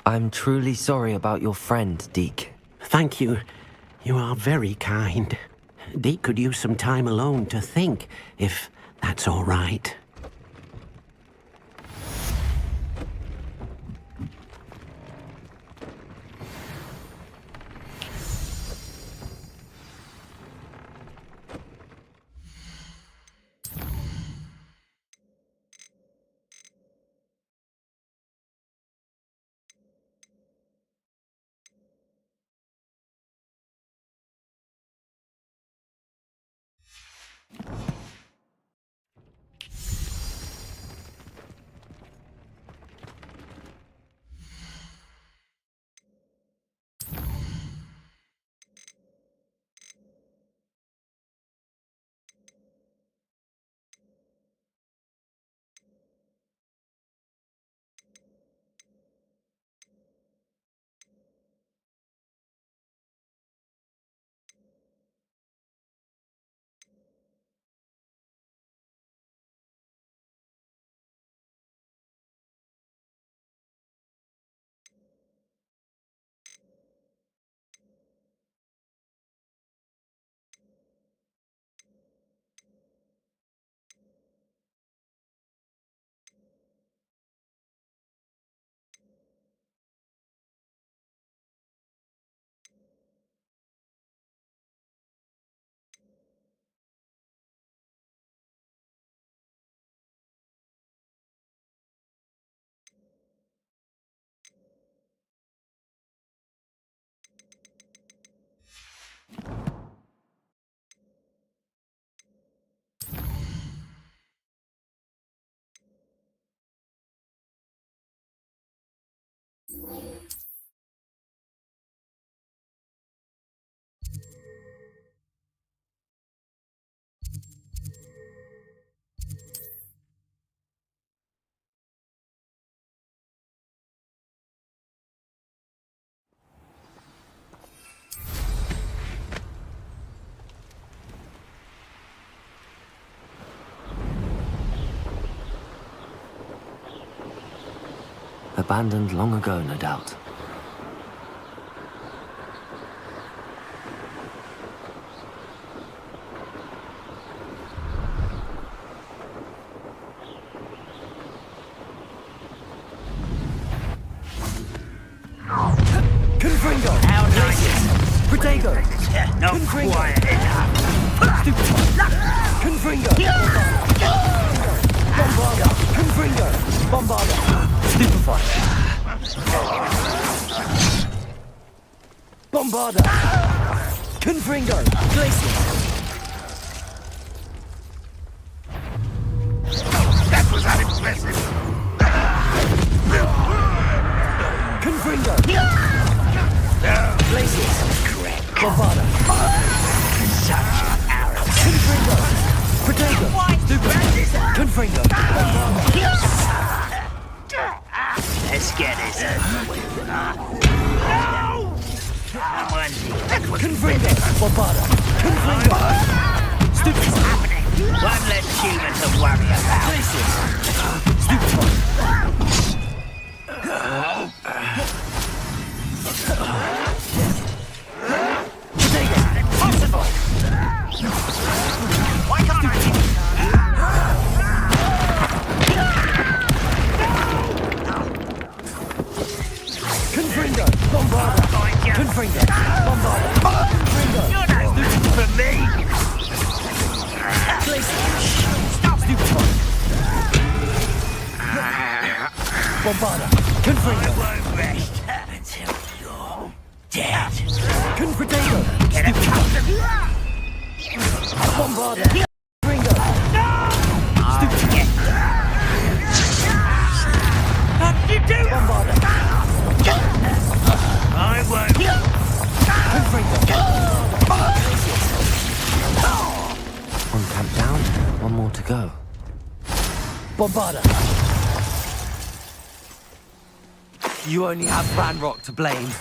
I'm truly sorry about your friend, Deke. Thank you. You are very kind. Deke could use some time alone to think, if that's all right. Abandoned long ago, no doubt. Confringo! How nice! Protego! Not quiet enough! Confringo! Bombarda! Confringo! Bombarda! Stupefy! Bombarda! Confringo! Glacier! That was unimpressive. Confringo! Glacier! Bombarda! Such an arrow! Confringo! Protego! Stupefy! Confringo! Bombarda! Let's get this over with. No! Confringo! Bombarda! Confringo! Stupid! What's happening? One less human to worry about. Impossible! Why can't I? Confringo! Bombarda! Confringo! Bombarda! Confringo! You're not looking for me! Stop! Stupid! Bombarda! Confringo! I won't rest until you're dead. Confringo! Get a cut of you! Bombarda! Confringo! Stupid! Get what did you do? Bombarda! I won't. One camp down, one more to go. Bombarda! You only have Ranrock to blame.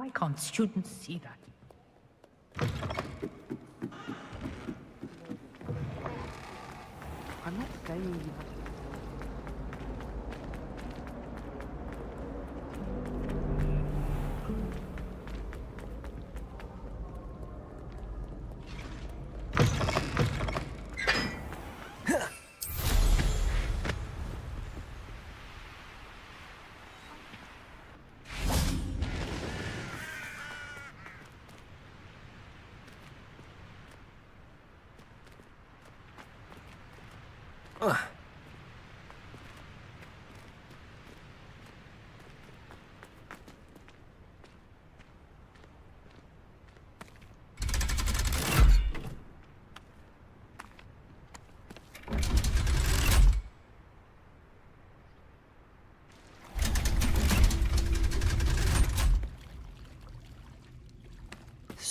Why can't students see that? I'm not saying you have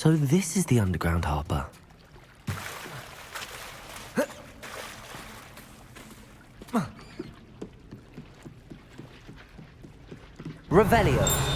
So this is the underground harbour. Revelio.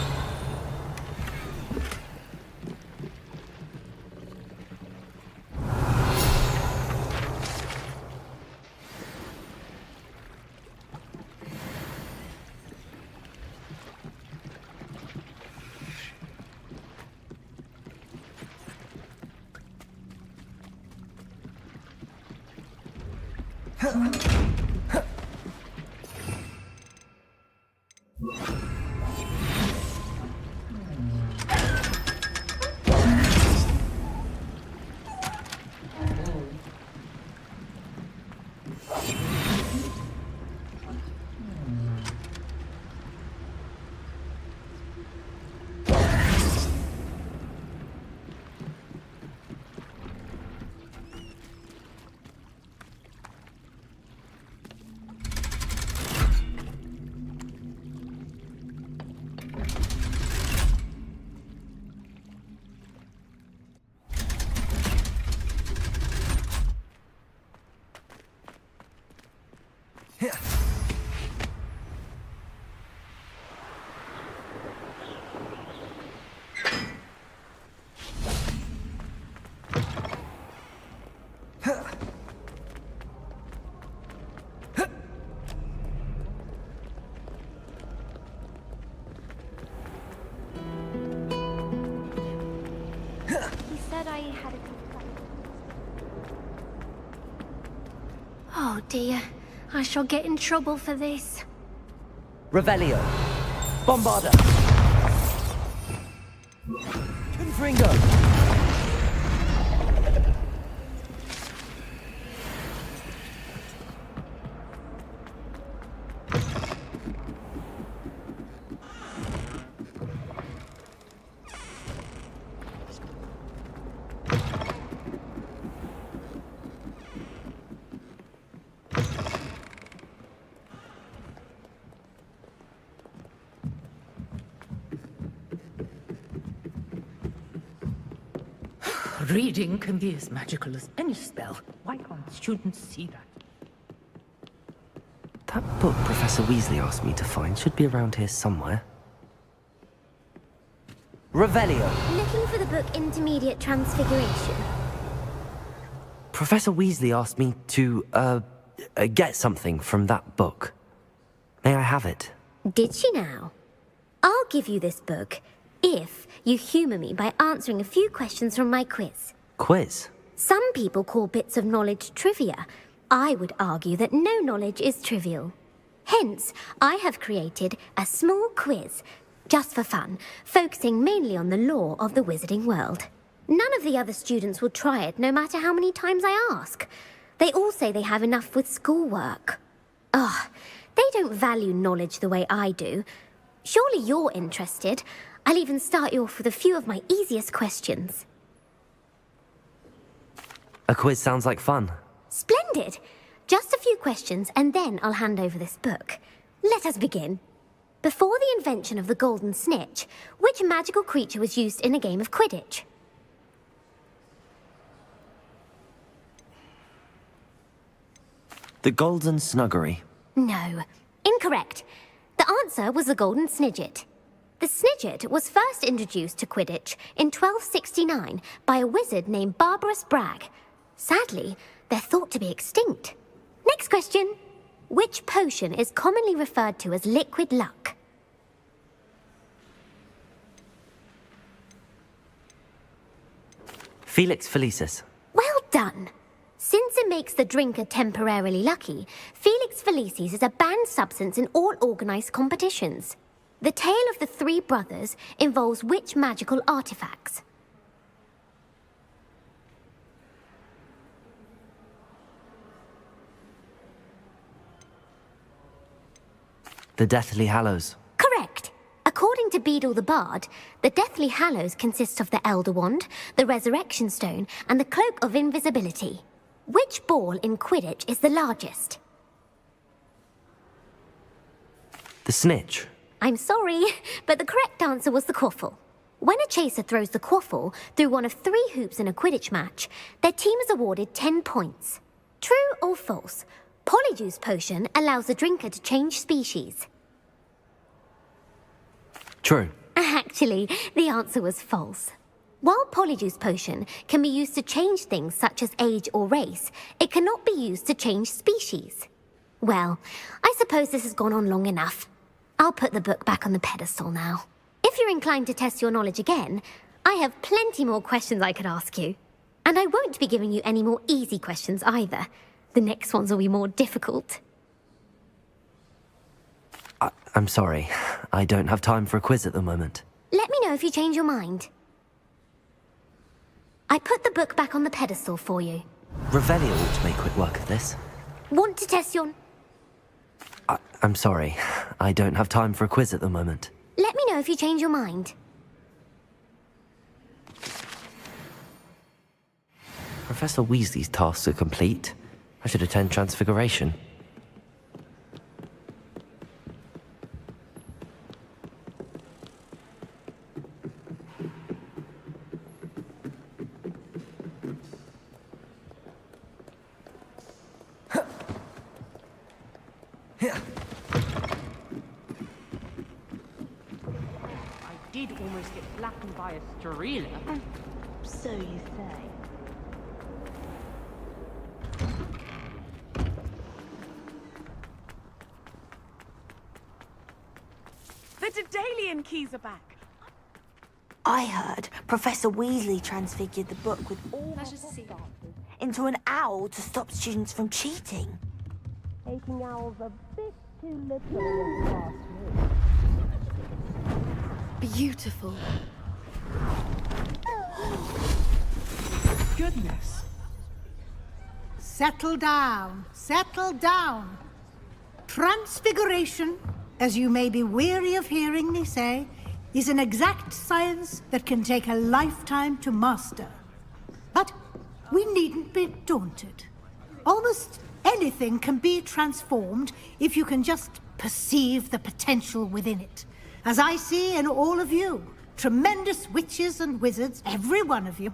Oh dear, I shall get in trouble for this. Revelio. Bombarda. Confringo. Reading can be as magical as any spell. Why can't students see that? That book Professor Weasley asked me to find should be around here somewhere. Revelio. Looking for the book Intermediate Transfiguration. Professor Weasley asked me to, get something from that book. May I have it? Did she now? I'll give you this book if you humour me by answering a few questions from my quiz. Quiz? Some people call bits of knowledge trivia. I would argue that no knowledge is trivial. Hence, I have created a small quiz, just for fun, focusing mainly on the lore of the wizarding world. None of the other students will try it, no matter how many times I ask. They all say they have enough with schoolwork. They don't value knowledge the way I do. Surely you're interested. I'll even start you off with a few of my easiest questions. A quiz sounds like fun. Splendid! Just a few questions, and then I'll hand over this book. Let us begin. Before the invention of the golden snitch, which magical creature was used in a game of Quidditch? The Golden Snuggery. No. Incorrect. The answer was the golden snidget. The Snidget was first introduced to Quidditch in 1269 by a wizard named Barbarous Bragg. Sadly, they're thought to be extinct. Next question. Which potion is commonly referred to as liquid luck? Felix Felicis. Well done. Since it makes the drinker temporarily lucky, Felix Felicis is a banned substance in all organised competitions. The tale of the three brothers involves which magical artifacts? The Deathly Hallows. Correct. According to Beadle the Bard, the Deathly Hallows consists of the Elder Wand, the Resurrection Stone, and the Cloak of Invisibility. Which ball in Quidditch is the largest? The Snitch. I'm sorry, but the correct answer was the quaffle. When a chaser throws the quaffle through one of 3 hoops in a Quidditch match, their team is awarded 10 points. True or false? Polyjuice Potion allows the drinker to change species. True. Actually, the answer was false. While Polyjuice Potion can be used to change things such as age or race, it cannot be used to change species. Well, I suppose this has gone on long enough. I'll put the book back on the pedestal now. If you're inclined to test your knowledge again, I have plenty more questions I could ask you. And I won't be giving you any more easy questions either. The next ones will be more difficult. I'm sorry. I don't have time for a quiz at the moment. Let me know if you change your mind. I put the book back on the pedestal for you. Revelio ought to make quick work of this. Want to test your... I'm sorry. I don't have time for a quiz at the moment. Let me know if you change your mind. Professor Weasley's tasks are complete. I should attend Transfiguration. I did almost get flattened by a Starila. So you say. The Daedalian keys are back. I heard Professor Weasley transfigured the book with all into an owl to stop students from cheating. Taking owls a bit too literally. Beautiful. Goodness. Settle down. Settle down. Transfiguration, as you may be weary of hearing me say, is an exact science that can take a lifetime to master. But we needn't be daunted. Almost anything can be transformed if you can just perceive the potential within it. As I see in all of you, tremendous witches and wizards, every one of you.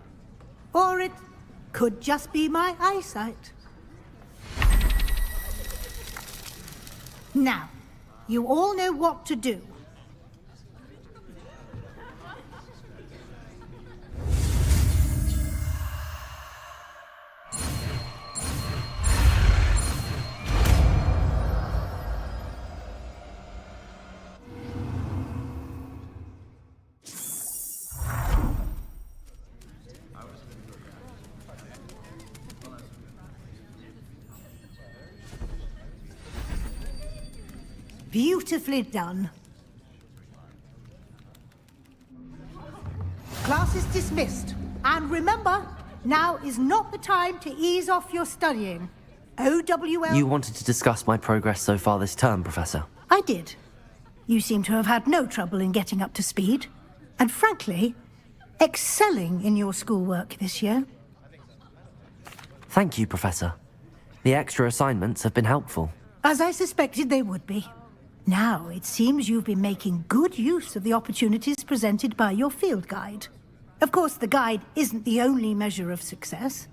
Or it could just be my eyesight. Now, you all know what to do. Beautifully done. Class is dismissed. And remember, now is not the time to ease off your studying. OWL... You wanted to discuss my progress so far this term, Professor. I did. You seem to have had no trouble in getting up to speed. And frankly, excelling in your schoolwork this year. Thank you, Professor. The extra assignments have been helpful. As I suspected they would be. Now, it seems you've been making good use of the opportunities presented by your field guide. Of course, the guide isn't the only measure of success.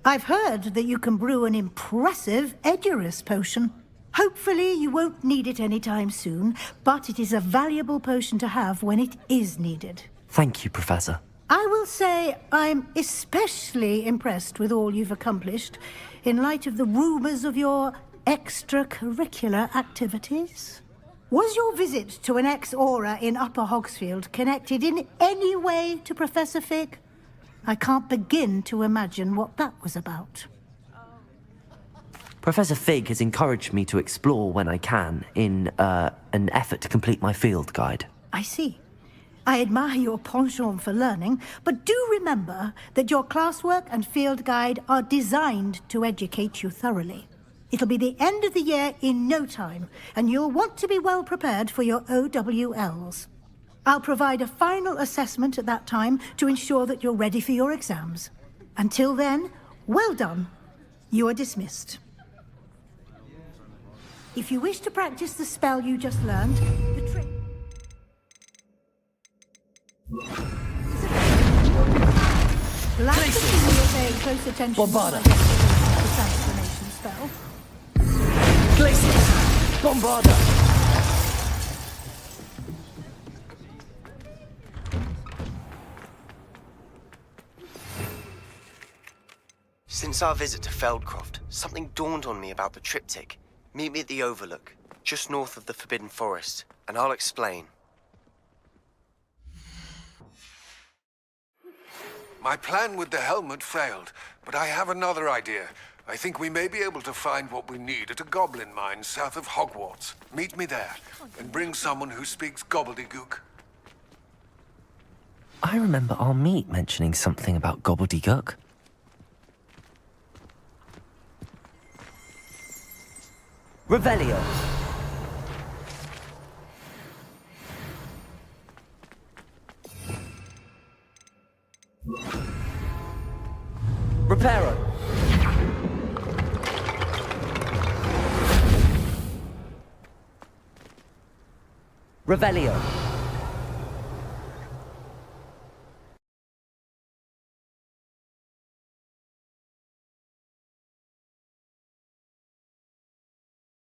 I've heard that you can brew an impressive Edurus potion. Hopefully you won't need it anytime soon, but it is a valuable potion to have when it is needed. Thank you, Professor. I will say I'm especially impressed with all you've accomplished in light of the rumours of your extracurricular activities. Was your visit to an ex-aura in Upper Hogsfield connected in any way to Professor Fig? I can't begin to imagine what that was about. Professor Fig has encouraged me to explore when I can in an effort to complete my field guide. I see. I admire your penchant for learning, but do remember that your classwork and field guide are designed to educate you thoroughly. It'll be the end of the year in no time, and you'll want to be well prepared for your OWLs. I'll provide a final assessment at that time to ensure that you're ready for your exams. Until then, well done. You are dismissed. If you wish to practice the spell you just learned, the trick... Like to see you paying close attention to the transformation spell. Glacius! Bombarda! Since our visit to Feldcroft, something dawned on me about the triptych. Meet me at the Overlook, just north of the Forbidden Forest, and I'll explain. My plan with the helmet failed, but I have another idea. I think we may be able to find what we need at a goblin mine south of Hogwarts. Meet me there, and bring someone who speaks gobbledygook. I remember our meet mentioning something about gobbledygook. Revelio. Reparo. Revelio.